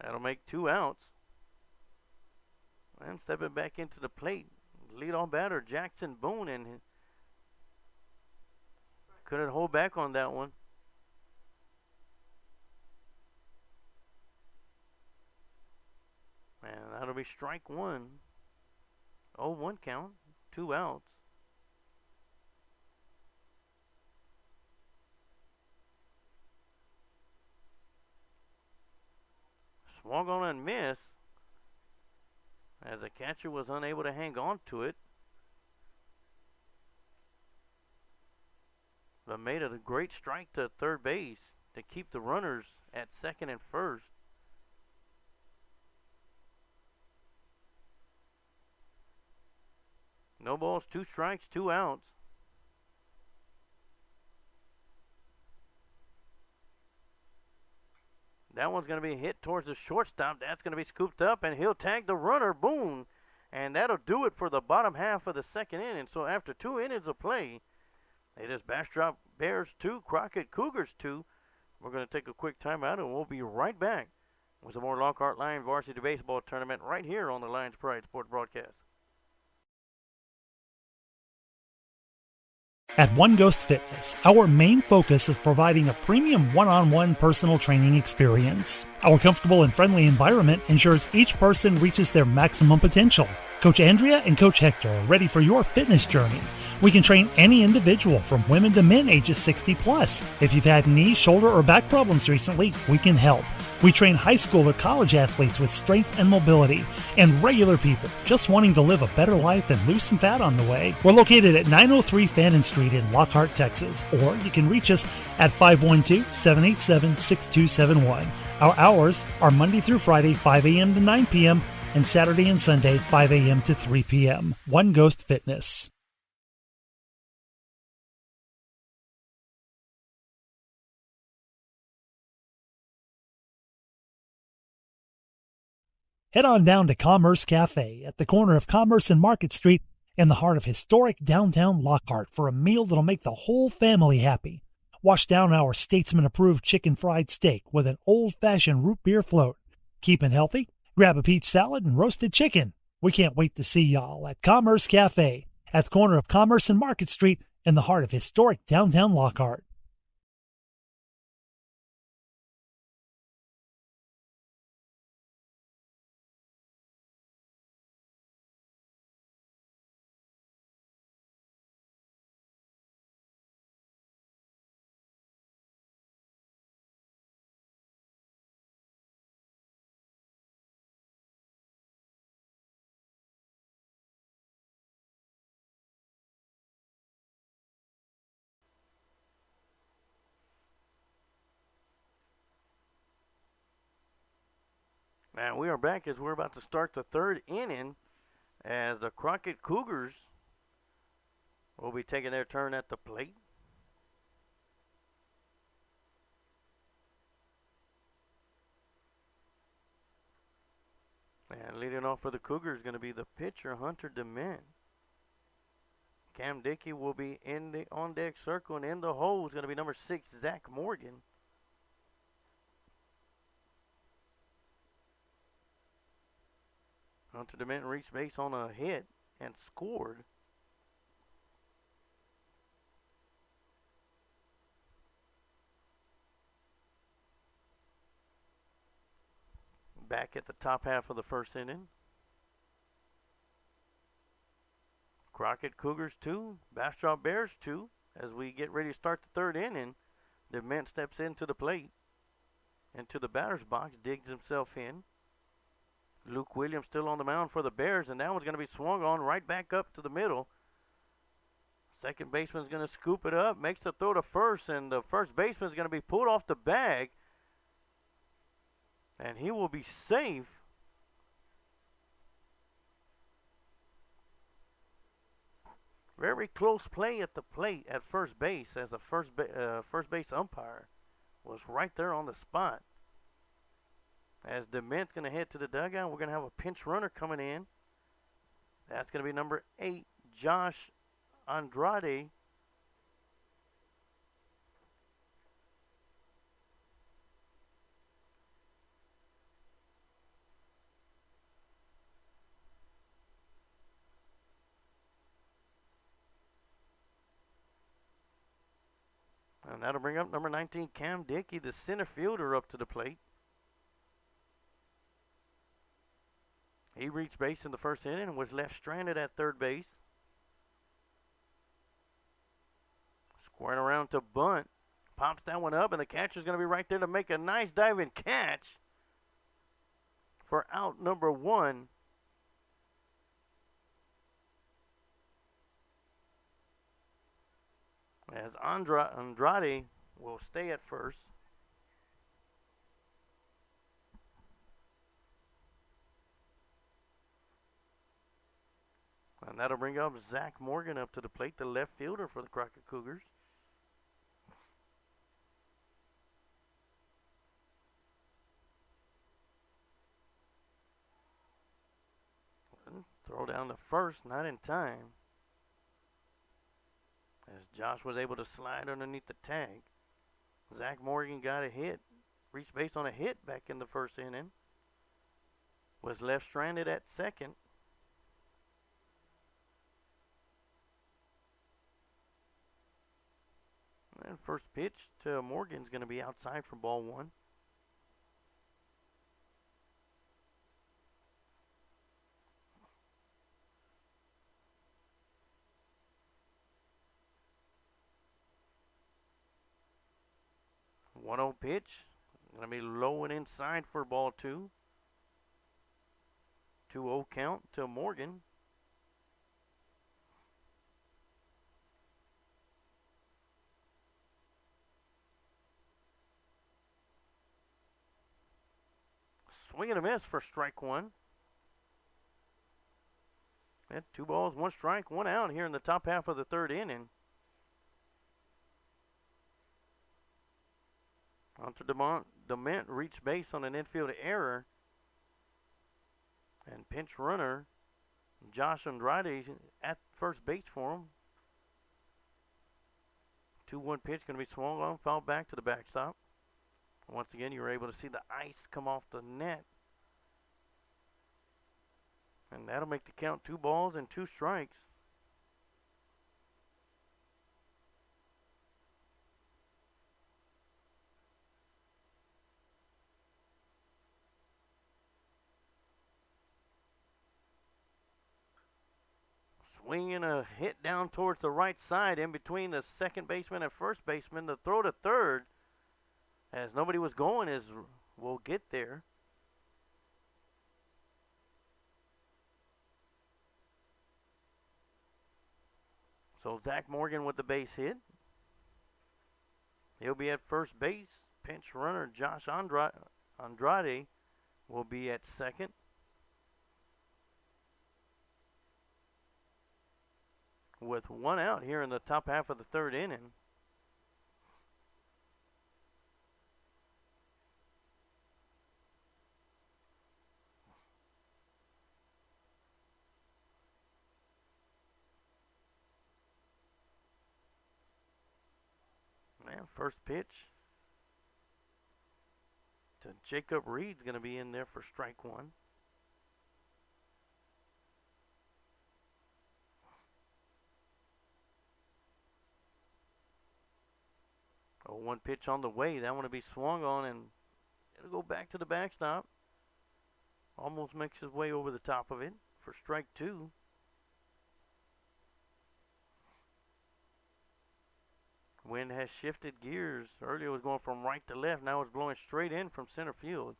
That'll make 2 outs. And stepping back into the plate, leadoff batter Jackson Boone, and couldn't hold back on that one. And that'll be strike 1. 0-1 count, 2 outs. Swung on and missed as the catcher was unable to hang on to it. But made it a great strike to third base to keep the runners at second and first. No balls, 2 strikes, 2 outs. That one's going to be hit towards the shortstop. That's going to be scooped up, and he'll tag the runner, Boone. And that'll do it for the bottom half of the second inning. So after 2 innings of play, it is Bastrop Bears 2, Crockett Cougars 2. We're going to take a quick timeout, and we'll be right back with some more Lockhart Lions Varsity Baseball Tournament right here on the Lions Pride Sports Broadcast. At One Ghost Fitness, our main focus is providing a premium one-on-one personal training experience. Our comfortable and friendly environment ensures each person reaches their maximum potential. Coach Andrea and Coach Hector are ready for your fitness journey. We can train any individual from women to men ages 60 plus. If you've had knee, shoulder, or back problems recently, we can help. We train high school or college athletes with strength and mobility, and regular people just wanting to live a better life and lose some fat on the way. We're located at 903 Fannin Street in Lockhart, Texas, or you can reach us at 512-787-6271. Our hours are Monday through Friday, 5 a.m. to 9 p.m., and Saturday and Sunday 5 a.m. to 3 p.m. One Ghost Fitness. Head on down to Commerce Cafe at the corner of Commerce and Market Street in the heart of historic downtown Lockhart for a meal that'll make the whole family happy. Wash down our Statesman-approved chicken fried steak with an old-fashioned root beer float. Keeping healthy? Grab a peach salad and roasted chicken. We can't wait to see y'all at Commerce Cafe at the corner of Commerce and Market Street in the heart of historic downtown Lockhart. And we are back as we're about to start the third inning as the Crockett Cougars will be taking their turn at the plate. And leading off for the Cougars is going to be the pitcher, Hunter DeMint. Cam Dickey will be in the on-deck circle, and in the hole is going to be number 6, Zach Morgan. Hunter DeMint reached base on a hit and scored. Back at the top half of the first inning. Crockett Cougars 2, Bastrop Bears 2. As we get ready to start the third inning, DeMint steps into the plate, into the batter's box, digs himself in. Luke Williams still on the mound for the Bears, and that one's going to be swung on right back up to the middle. Second baseman's going to scoop it up, makes the throw to first, and the first baseman's going to be pulled off the bag, and he will be safe. Very close play at the plate at first base, as the first base umpire was right there on the spot. As DeMint's going to head to the dugout, we're going to have a pinch runner coming in. That's going to be number 8, Josh Andrade. And that'll bring up number 19, Cam Dickey, the center fielder, up to the plate. He reached base in the first inning and was left stranded at third base. Squaring around to bunt. Pops that one up, and the catcher's going to be right there to make a nice diving catch for out number 1. As Andrade will stay at first. And that'll bring up Zach Morgan up to the plate, the left fielder for the Crockett Cougars. Throw down the first, not in time. As Josh was able to slide underneath the tag. Zach Morgan got a hit, reached base on a hit back in the first inning. Was left stranded at second. And first pitch to Morgan's going to be outside for ball 1. One 1-0 pitch. Going to be low and inside for ball 2. 2-0 count to Morgan. Swing and a miss for strike 1. Had 2 balls, 1 strike, 1 out here in the top half of the 3rd inning. Hunter Dement reached base on an infield error. And pinch runner Josh Andrade at first base for him. 2-1 pitch going to be swung on, foul back to the backstop. Once again, you were able to see the ice come off the net. And that'll make the count 2 balls and 2 strikes. Swinging a hit down towards the right side in between the second baseman and first baseman. The throw to third, as nobody was going, is we'll get there. So Zach Morgan with the base hit. He'll be at first base. Pinch runner Josh Andrade will be at second. With 1 out here in the top half of the 3rd inning. Man, first pitch to Jacob Reed's going to be in there for strike 1. 0-1 pitch on the way. That one will be swung on, and it'll go back to the backstop. Almost makes his way over the top of it for strike 2. Wind has shifted gears. Earlier it was going from right to left. Now it's blowing straight in from center field.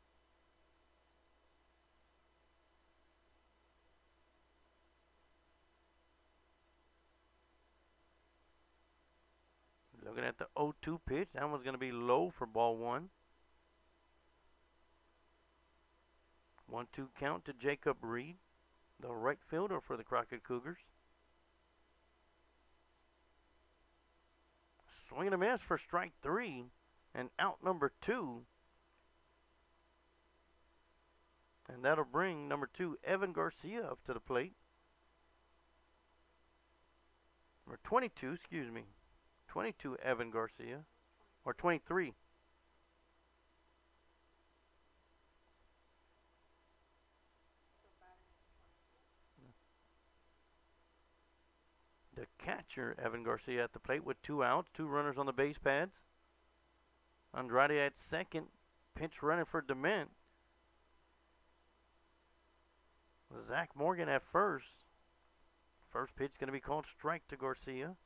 Looking at the 0-2 pitch. That one's going to be low for ball 1. 1-2 count to Jacob Reed, the right fielder for the Crockett Cougars. Swing and a miss for strike 3 and out number 2. And that'll bring number 2, Evan Garcia, up to the plate. Or 22, excuse me. 22, Evan Garcia. Or 23. The catcher, Evan Garcia, at the plate with 2 outs, 2 runners on the base pads. Andrade at second, pinch running for Dement. Zach Morgan at first. First pitch going to be called strike to Garcia.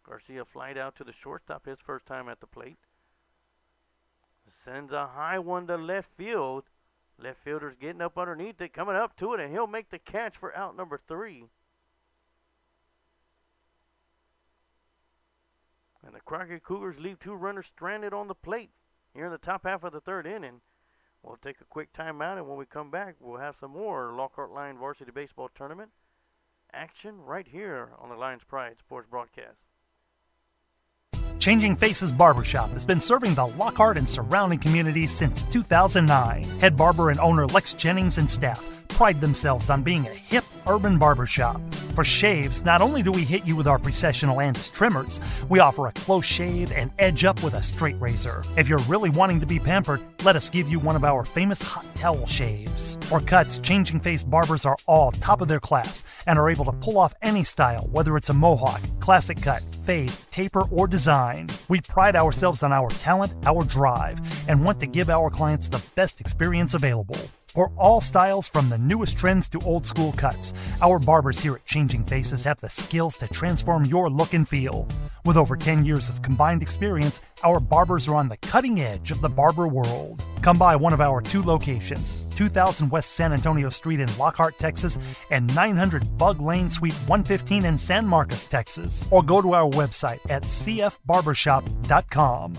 Garcia flied out to the shortstop, his first time at the plate. Sends a high one to left field. Left fielder's getting up underneath it, coming up to it, and he'll make the catch for out number 3. And the Crockett Cougars leave 2 runners stranded on the plate here in the top half of the 3rd inning. We'll take a quick timeout, and when we come back, we'll have some more Lockhart Lions Varsity Baseball Tournament action right here on the Lions Pride Sports Broadcast. Changing Faces Barbershop has been serving the Lockhart and surrounding communities since 2009. Head barber and owner Lex Jennings and staff pride themselves on being a hip urban barbershop. For shaves, not only do we hit you with our Precessional Andis trimmers, we offer a close shave and edge up with a straight razor. If you're really wanting to be pampered, let us give you one of our famous hot towel shaves. For cuts, Changing Face barbers are all top of their class and are able to pull off any style, whether it's a mohawk, classic cut, fade, taper, or design. We pride ourselves on our talent, our drive, and want to give our clients the best experience available. For all styles, from the newest trends to old school cuts, our barbers here at Changing Faces have the skills to transform your look and feel. With over 10 years of combined experience, our barbers are on the cutting edge of the barber world. Come by one of our 2 locations, 2000 West San Antonio Street in Lockhart, Texas, and 900 Bug Lane, Suite 115 in San Marcos, Texas. Or go to our website at cfbarbershop.com.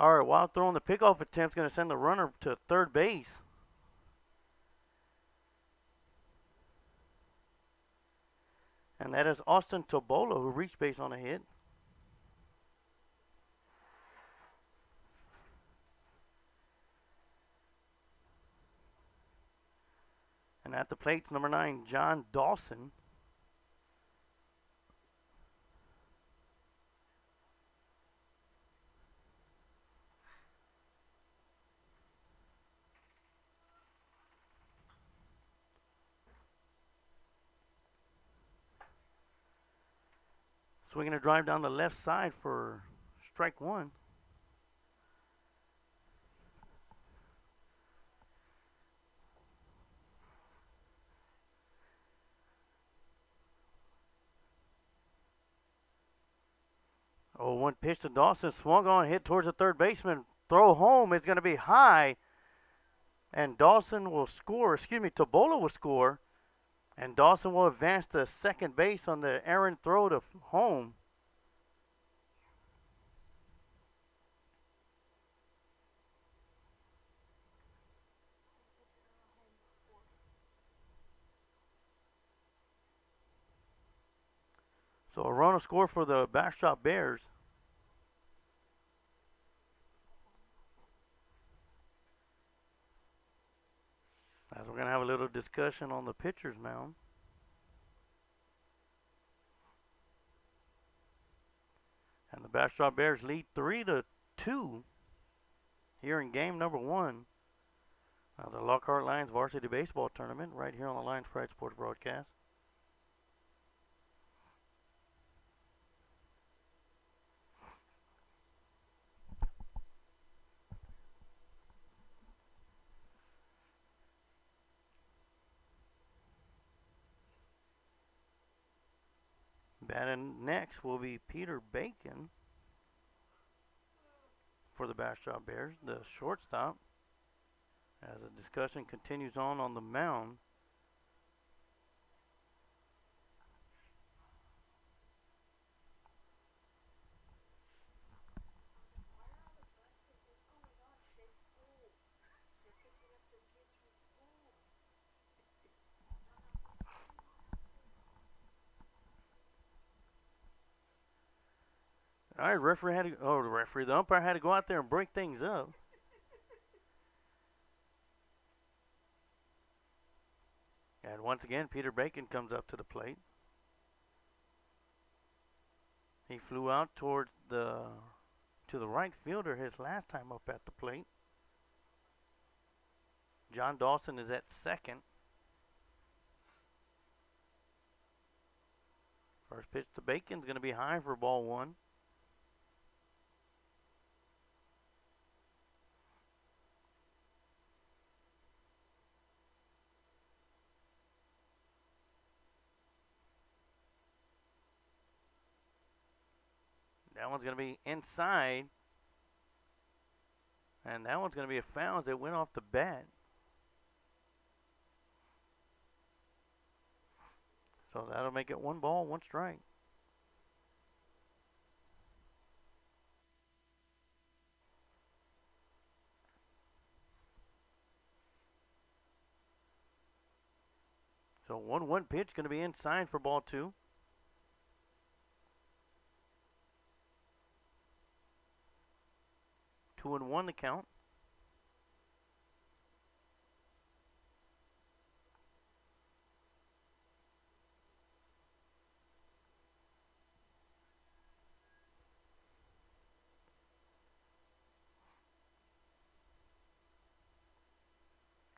All right, while throwing the pickoff attempt, going to send the runner to third base. And that is Austin Tobola, who reached base on a hit. And at the plate's number 9, John Dawson. Swinging a drive down the left side for strike one. Oh, one pitch to Dawson, swung on, hit towards the third baseman. Throw home is going to be high, and Dawson will score. Tobola will score, and Dawson will advance to second base on the errant throw to home. So a run will score for the Bastrop Bears. As we're going to have a little discussion on the pitcher's mound. And the Bastrop Bears lead 3-2 here in game number 1 of the Lockhart Lions Varsity Baseball Tournament right here on the Lions Pride Sports broadcast. Batting next will be Peter Bacon for the Bastrop Bears, the shortstop, as the discussion continues on the mound. All right, the umpire had to go out there and break things up. And once again, Peter Bacon comes up to the plate. He flew out to the right fielder his last time up at the plate. John Dawson is at second. First pitch to Bacon's going to be high for ball 1. That one's going to be inside. And that one's going to be a foul as it went off the bat. So that'll make it 1 ball, 1 strike. So 1-1 pitch going to be inside for ball 2. Two and 1 the count.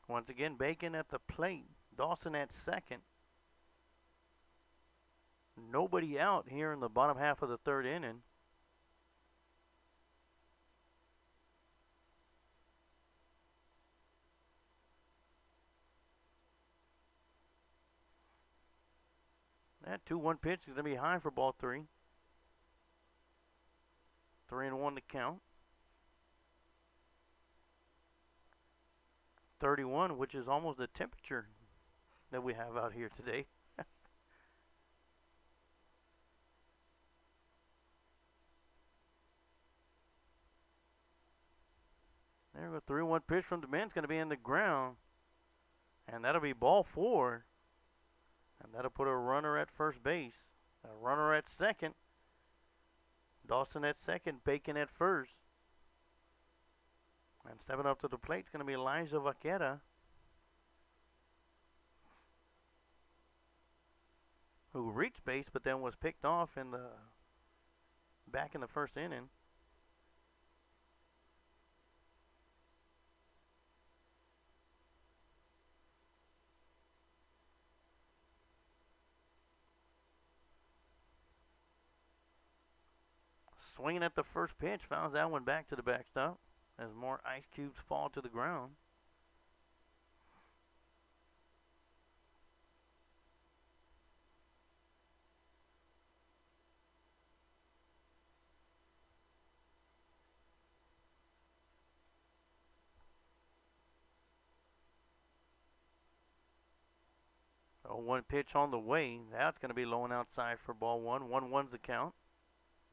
Once again, Bacon at the plate. Dawson at second. Nobody out here in the bottom half of the 3rd inning. That 2-1 pitch is going to be high for ball 3. 3-1 to count. 31, which is almost the temperature that we have out here today. A 3-1 pitch from the bench going to be in the ground. And that'll be ball 4. And that'll put a runner at first base. A runner at second. Dawson at second, Bacon at first. And stepping up to the plate is going to be Elijah Vaquera, who reached base but then was picked off back in the first inning. Swinging at the first pitch, fouls that one back to the backstop as more ice cubes fall to the ground. Oh, 1 pitch on the way. That's going to be low and outside for ball 1. 1-1's the count.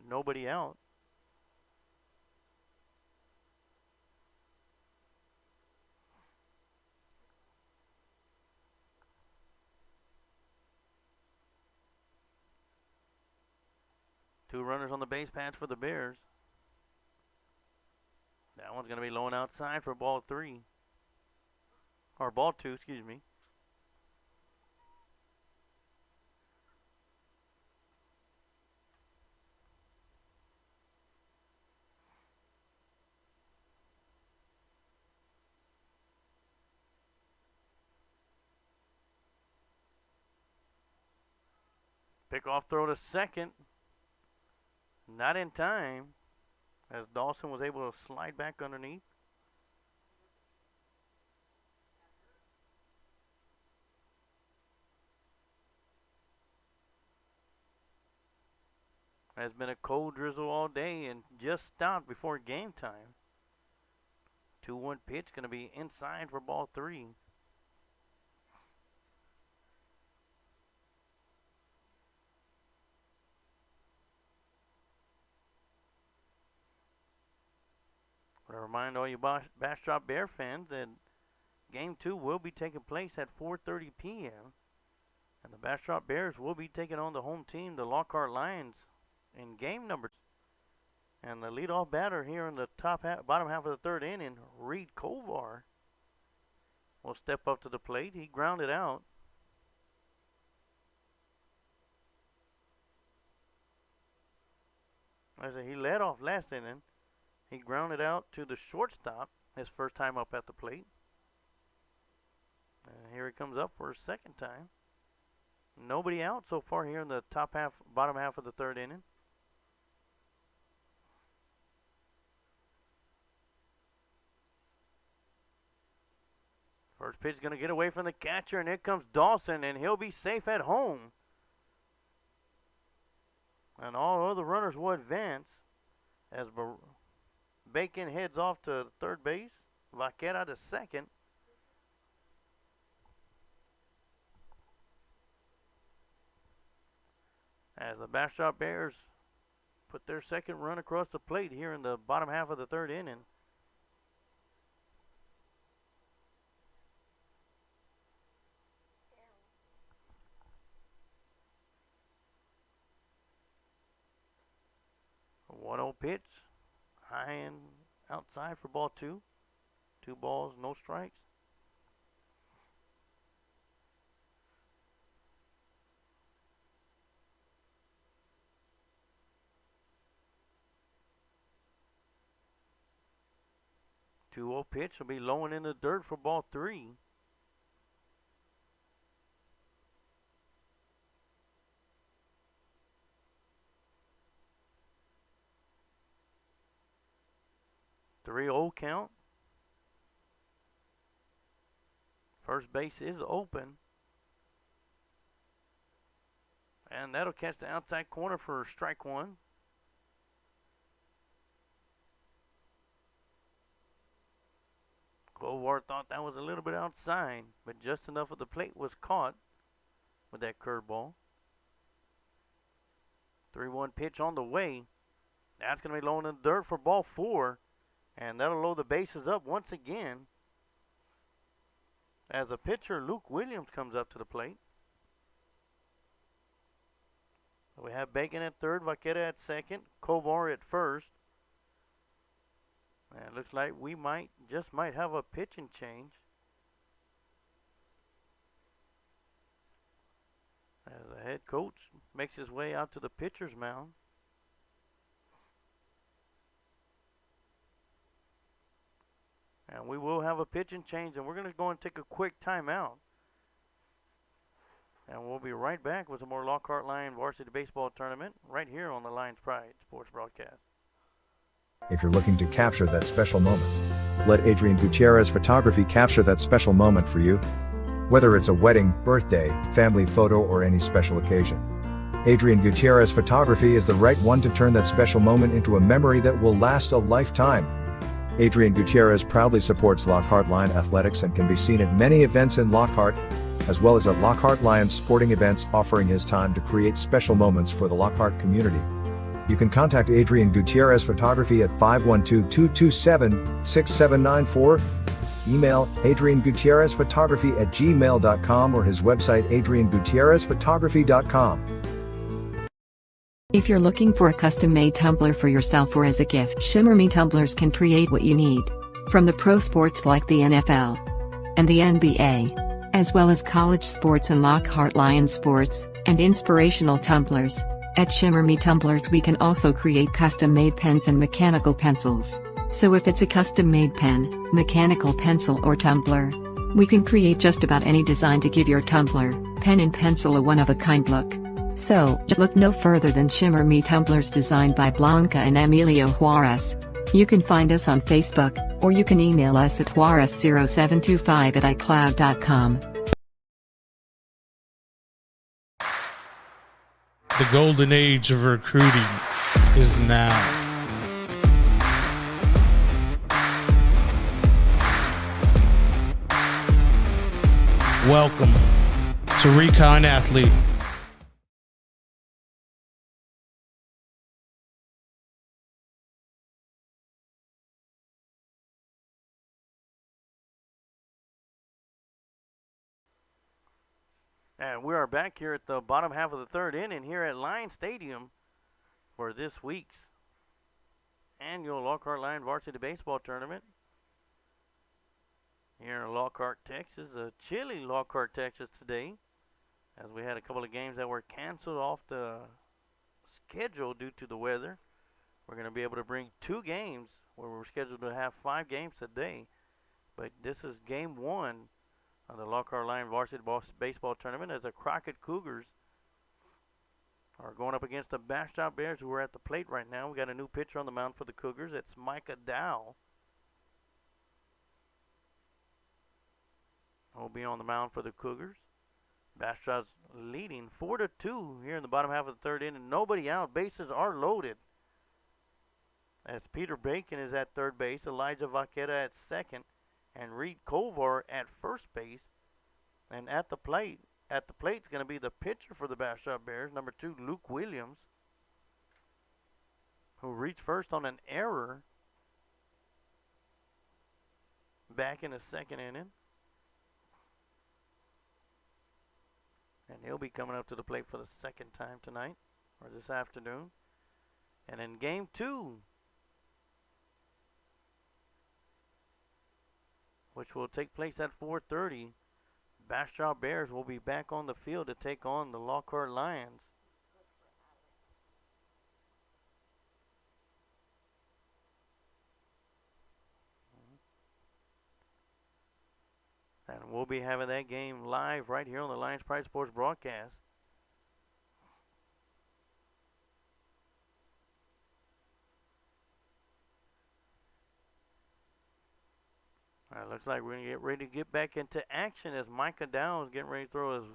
Nobody out. Two runners on the base paths for the Bears. That one's going to be low and outside for ball 3. Or ball 2, excuse me. Pickoff throw to second. Not in time, as Dawson was able to slide back underneath. Has been a cold drizzle all day and just stopped before game time. 2-1 pitch going to be inside for ball 3. I remind all you Bastrop Bear fans that Game 2 will be taking place at 4:30 p.m. And the Bastrop Bears will be taking on the home team, the Lockhart Lions, in game number 2. And the leadoff batter here in the bottom half of the third inning, Reed Kovar, will step up to the plate. He grounded out. As he led off last inning. He grounded out to the shortstop his first time up at the plate. And here he comes up for his second time. Nobody out so far here in the bottom half of the third inning. First pitch is going to get away from the catcher, and here comes Dawson, and he'll be safe at home. And all other runners will advance as Bacon heads off to third base. Vaquera to second. As the Bastrop Bears put their second run across the plate here in the bottom half of the third inning. A 1-0 pitch. High and outside for ball 2. 2 balls, no strikes. Two-0 pitch will be low and in the dirt for ball 3. Three-0 count. First base is open. And that'll catch the outside corner for strike 1. Kovar thought that was a little bit outside, but just enough of the plate was caught with that curveball. 3-1 pitch on the way. That's going to be low in the dirt for ball 4. And that'll load the bases up once again as a pitcher, Luke Williams, comes up to the plate. We have Bacon at third, Vaquera at second, Kovar at first. And it looks like we might have a pitching change. As the head coach makes his way out to the pitcher's mound. And we will have a pitching change, and we're going to go and take a quick timeout. And we'll be right back with some more Lockhart Lion Varsity Baseball Tournament right here on the Lions Pride Sports Broadcast. If you're looking to capture that special moment, let Adrian Gutierrez Photography capture that special moment for you. Whether it's a wedding, birthday, family photo, or any special occasion, Adrian Gutierrez Photography is the right one to turn that special moment into a memory that will last a lifetime. Adrian Gutierrez proudly supports Lockhart Lion Athletics and can be seen at many events in Lockhart, as well as at Lockhart Lions sporting events, offering his time to create special moments for the Lockhart community. You can contact Adrian Gutierrez Photography at 512-227-6794, email adriangutierrezphotography@gmail.com, or his website adriangutierrezphotography.com. If you're looking for a custom-made tumbler for yourself or as a gift, Shimmer Me tumblers can create what you need. From the pro sports like the NFL and the NBA, as well as college sports and Lockhart Lion sports, and inspirational tumblers. At Shimmer Me Tumblers we can also create custom-made pens and mechanical pencils. So if it's a custom-made pen, mechanical pencil or tumbler, we can create just about any design to give your tumbler, pen and pencil a one-of-a-kind look. So, just look no further than Shimmer Me Tumblers designed by Blanca and Emilio Juarez. You can find us on Facebook, or you can email us at juarez0725@icloud.com. The golden age of recruiting is now. Welcome to Recon Athlete. And we are back here at the bottom half of the third inning here at Lion Stadium for this week's annual Lockhart Lion Varsity Baseball Tournament. Here in Lockhart, Texas, a chilly Lockhart, Texas today, as we had a couple of games that were canceled off the schedule due to the weather. We're going to be able to bring 2 games where we're scheduled to have 5 games today, but this is game 1 of the Lockhart Lion Varsity Baseball Tournament, as the Crockett Cougars are going up against the Bastrop Bears, who are at the plate right now. We got a new pitcher on the mound for the Cougars. It's Micah Dow. Will be on the mound for the Cougars. Bastrop's leading 4-2 here in the bottom half of the third inning. Nobody out. Bases are loaded, as Peter Bacon is at third base, Elijah Vaquera at second, and Reed Kovar at first base. And at the plate is going to be the pitcher for the Bastrop Bears, number 2, Luke Williams, who reached first on an error back in the second inning. And he'll be coming up to the plate for the second time tonight, or this afternoon. And in game 2, which will take place at 4:30, Bastrop Bears will be back on the field to take on the Lockhart Lions. And we'll be having that game live right here on the Lions Pride Sports broadcast. All right, looks like we're going to get ready to get back into action as Micah Dow is getting ready to throw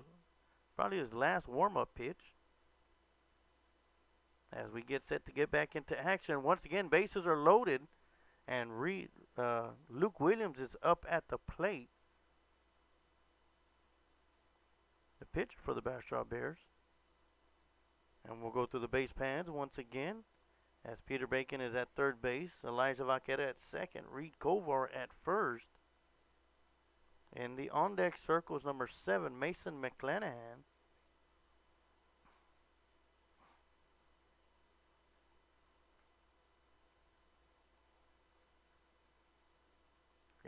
probably his last warm-up pitch. As we get set to get back into action, once again, bases are loaded, and Luke Williams is up at the plate, the pitcher for the Bastrop Bears. And we'll go through the base paths once again. as Peter Bacon is at third base, Elijah Vaquera at second, Reed Kovar at first. In the on-deck circles, number 7, Mason McClanahan.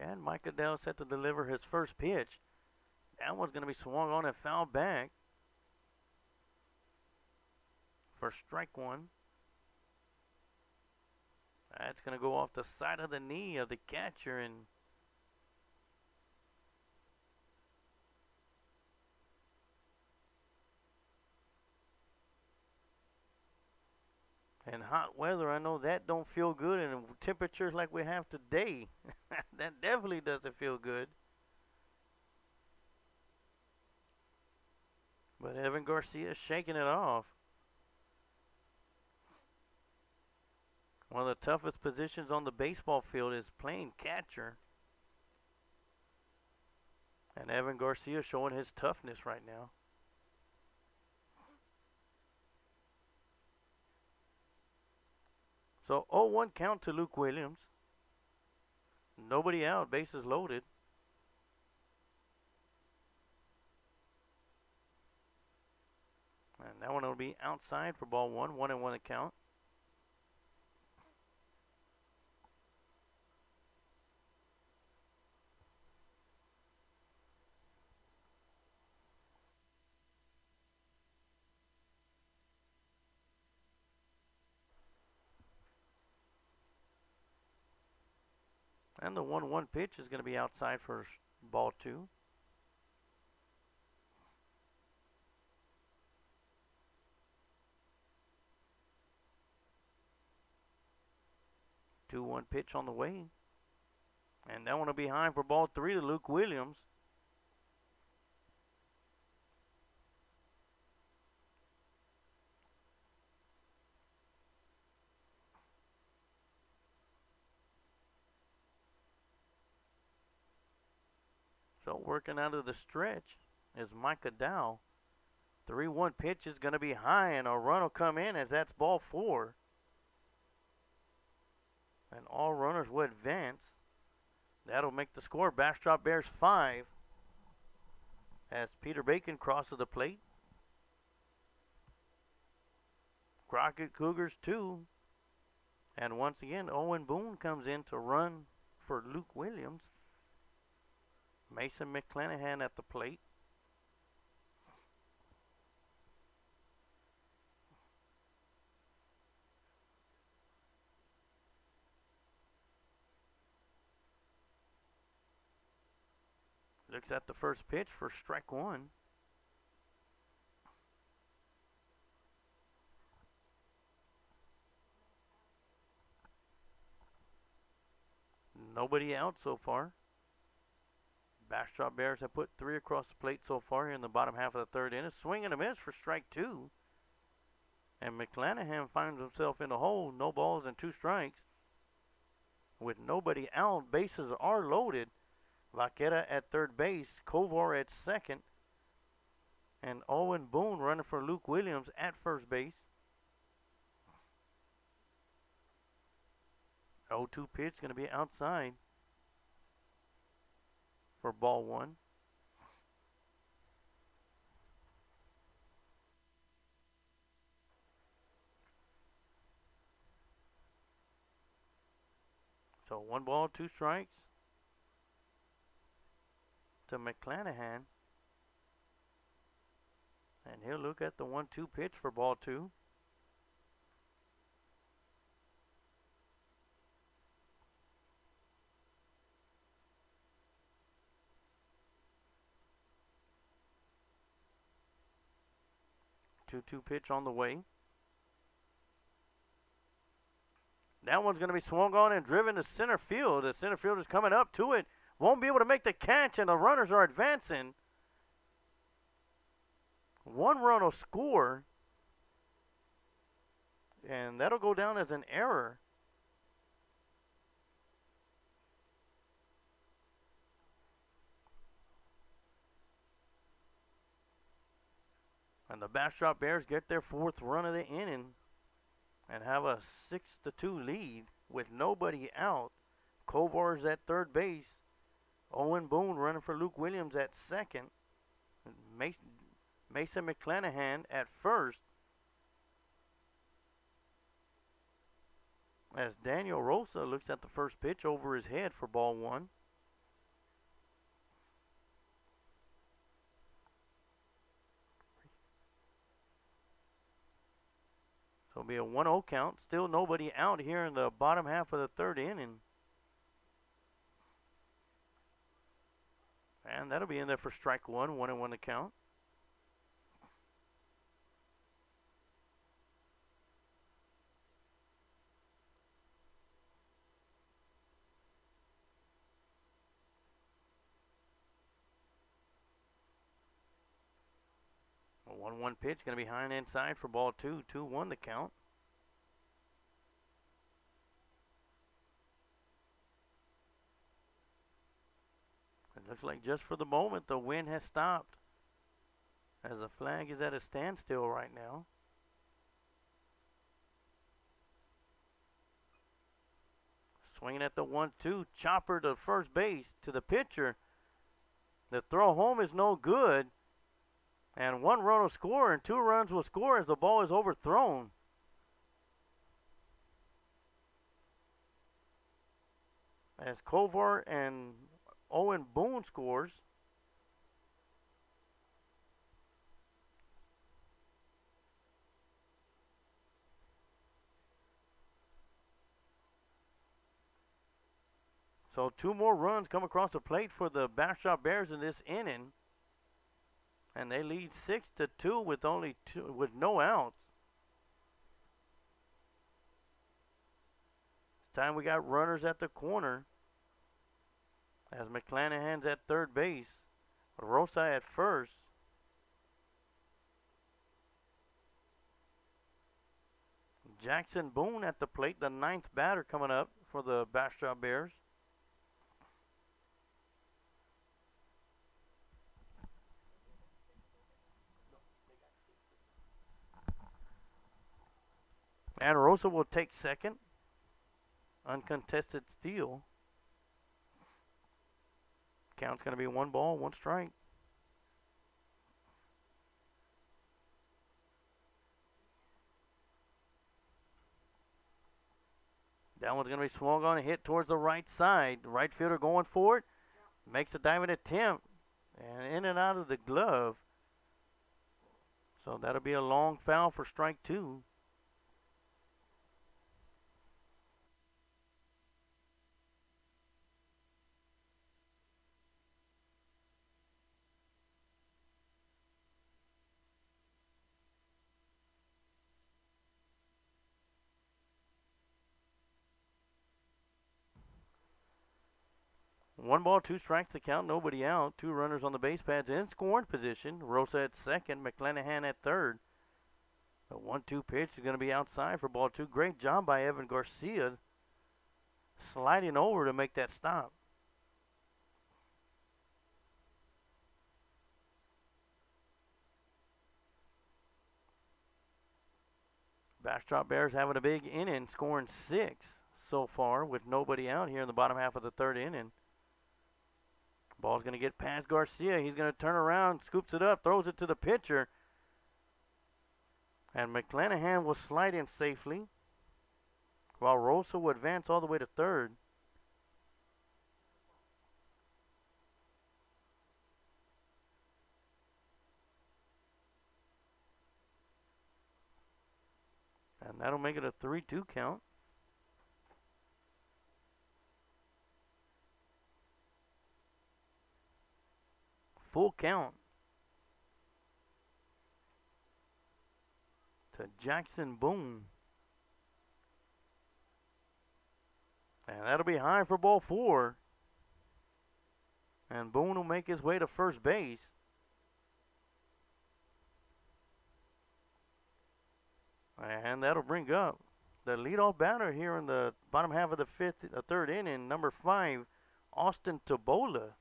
And Mike Adele set to deliver his first pitch. That one's going to be swung on and fouled back for strike one. That's going to go off the side of the knee of the catcher, and in hot weather, I know that don't feel good, and temperatures like we have today, that definitely doesn't feel good. But Evan Garcia shaking it off. One of the toughest positions on the baseball field is playing catcher. And Evan Garcia showing his toughness right now. So 0-1 count to Luke Williams. Nobody out, bases loaded. And that one will be outside for ball one. 1-1 the count. And the 1-1 pitch is going to be outside for ball two. Two 1 pitch on the way. And that one will be high for ball three to Luke Williams. So working out of the stretch is Micah Dow. 3-1 pitch is going to be high, and a run will come in as that's ball four. And all runners will advance. That'll make the score Bastrop Bears 5 as Peter Bacon crosses the plate. Crockett Cougars 2. And once again, Owen Boone comes in to run for Luke Williams. Mason McClanahan at the plate. Looks at the first pitch for strike one. Nobody out so far. Bastrop Bears have put 3 across the plate so far here in the bottom half of the third inning. Swing and a miss for strike two. And McClanahan finds himself in the hole. No balls and 2 strikes. With nobody out, bases are loaded. Vaquera at third base, Kovar at second, and Owen Boone running for Luke Williams at first base. 0-2 pitch going to be outside for ball one. So 1 ball, 2 strikes to McClanahan. And he'll look at the 1-2 pitch for ball two. Two pitch on the way. That one's going to be swung on and driven to center field. The center fielder's coming up to it. Won't be able to make the catch, and the runners are advancing. 1 run will score, and that'll go down as an error. And the Bastrop Bears get their 4th run of the inning and have a 6-2 lead with nobody out. Kovar's at third base. Owen Boone running for Luke Williams at second. Mason McClanahan at first. As Daniel Rosa looks at the first pitch over his head for ball one. So it'll be a 1-0 count. Still nobody out here in the bottom half of the third inning. And that'll be in there for strike one, 1-1 to count. A 1-1 pitch going to be high and inside for ball two, 2-1 to count. It looks like just for the moment the wind has stopped, as the flag is at a standstill right now. Swinging at the 1-2, chopper to first base to the pitcher. The throw home is no good, and 1 run will score and 2 runs will score as the ball is overthrown. As Kovar and Owen Boone scores. So 2 more runs come across the plate for the Bastrop Bears in this inning. And they lead 6-2 with no outs. This time we got runners at the corner. As McClanahan's at third base. Rosa at first. Jackson Boone at the plate, the 9th batter coming up for the Bastrop Bears. And Rosa will take second. Uncontested steal. Count's going to be 1 ball, 1 strike. That one's going to be swung on and hit towards the right side. The right fielder going for it. Makes a diving attempt. And in and out of the glove. So that'll be a long foul for strike 2. One ball, 2 strikes to count, nobody out. 2 runners on the base pads in scoring position. Rosa at second, McClanahan at third. The 1-2 pitch is going to be outside for ball 2. Great job by Evan Garcia sliding over to make that stop. Bastrop Bears having a big inning, scoring 6 so far with nobody out here in the bottom half of the third inning. Ball's going to get past Garcia. He's going to turn around, scoops it up, throws it to the pitcher. And McClanahan will slide in safely, while Rosa will advance all the way to third. And that'll make it a 3-2 count. Full count to Jackson Boone. And that'll be high for ball 4. And Boone will make his way to first base. And that'll bring up the leadoff batter here in the bottom half of the third inning, number 5, Austin Tabola.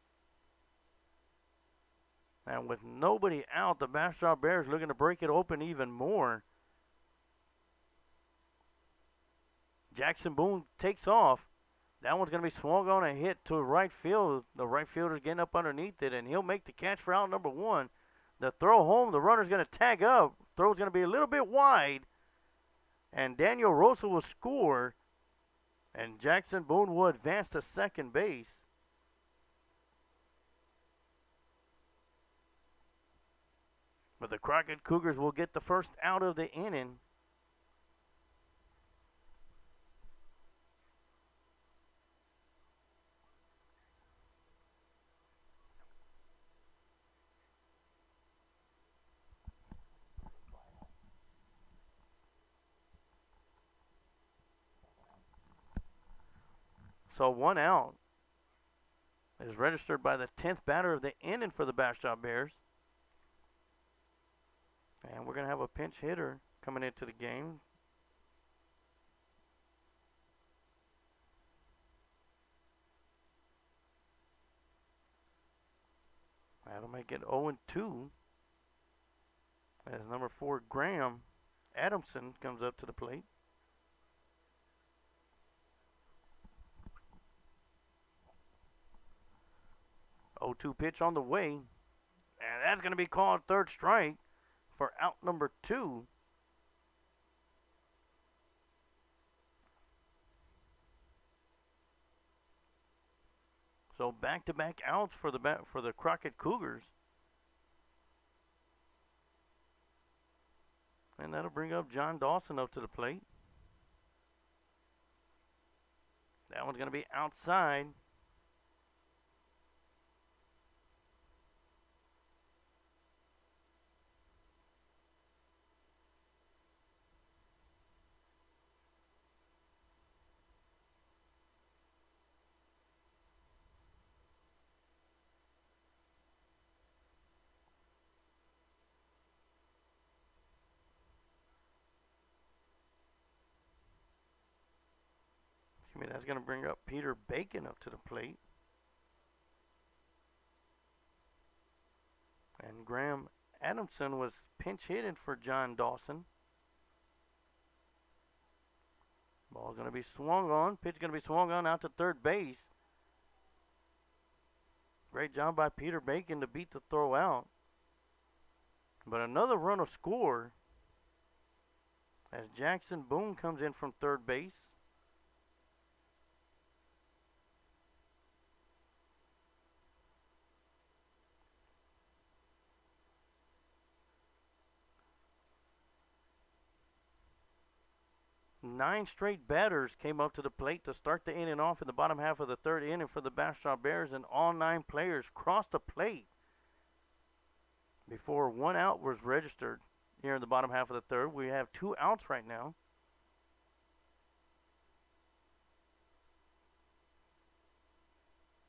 And with nobody out, the Bastrop Bears looking to break it open even more. Jackson Boone takes off. That one's going to be swung on and hit to right field. The right fielder's getting up underneath it, and he'll make the catch for out number 1. The throw home, the runner's going to tag up. Throw's going to be a little bit wide, and Daniel Rosa will score, and Jackson Boone will advance to second base. But the Crockett Cougars will get the first out of the inning. So 1 out is registered by the 10th batter of the inning for the Bastrop Bears. And we're going to have a pinch hitter coming into the game. That'll make it 0-2 as number 4, Graham Adamson, comes up to the plate. Oh, 2 pitch on the way, and that's going to be called third strike for out number 2. So back-to-back outs for the Crockett Cougars, and that'll bring up John Dawson up to the plate. That one's going to be outside. That's going to bring up Peter Bacon up to the plate. And Graham Adamson was pinch hitting for John Dawson. Ball's going to be swung on. Pitch going to be swung on out to third base. Great job by Peter Bacon to beat the throw out. But another run will score as Jackson Boone comes in from third base. Nine straight batters came up to the plate to start the inning off in the bottom half of the third inning for the Bastrop Bears, and all 9 players crossed the plate before 1 out was registered here in the bottom half of the third. We have 2 outs right now.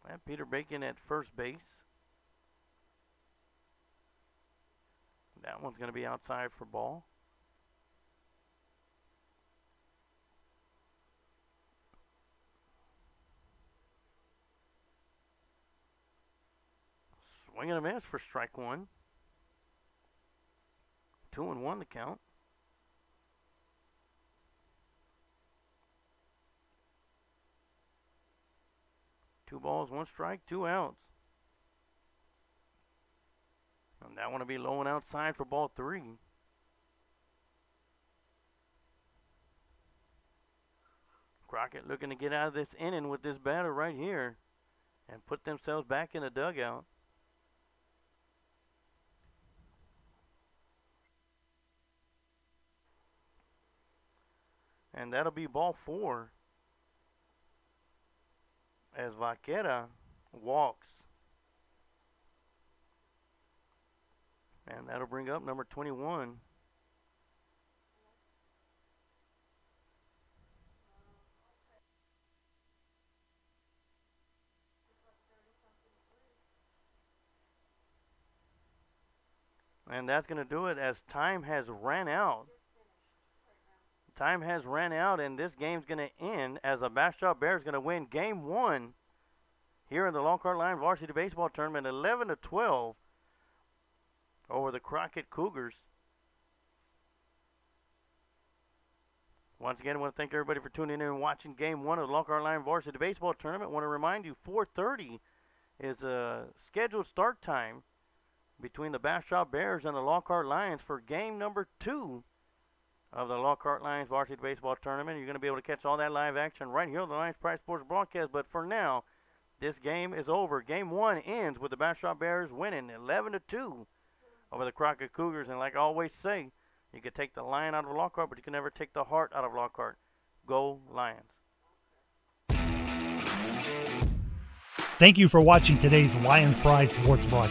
And Peter Bacon at first base. That one's going to be outside for ball. Swing and a miss for strike 1. 2-1 the count. 2 balls, 1 strike, 2 outs. And that one will be low and outside for ball 3. Crockett looking to get out of this inning with this batter right here and put themselves back in the dugout. And that'll be ball 4 as Vaquera walks. And that'll bring up number 21. And that's going to do it as time has ran out. Time has ran out, and this game's going to end as the Bastrop Bears going to win Game 1 here in the Lockhart Line Varsity Baseball Tournament, 11-12 over the Crockett Cougars. Once again, I want to thank everybody for tuning in and watching Game 1 of the Lockhart Lions Varsity Baseball Tournament. I want to remind you, 4:30 is a scheduled start time between the Bastrop Bears and the Lockhart Lions for game number 2 of the Lockhart Lions Varsity Baseball Tournament. You're going to be able to catch all that live action right here on the Lions Pride Sports broadcast. But for now, this game is over. Game 1 ends with the Bastrop Bears winning 11-2 over the Crockett Cougars. And like I always say, you can take the lion out of Lockhart, but you can never take the heart out of Lockhart. Go Lions. Thank you for watching today's Lions Pride Sports broadcast.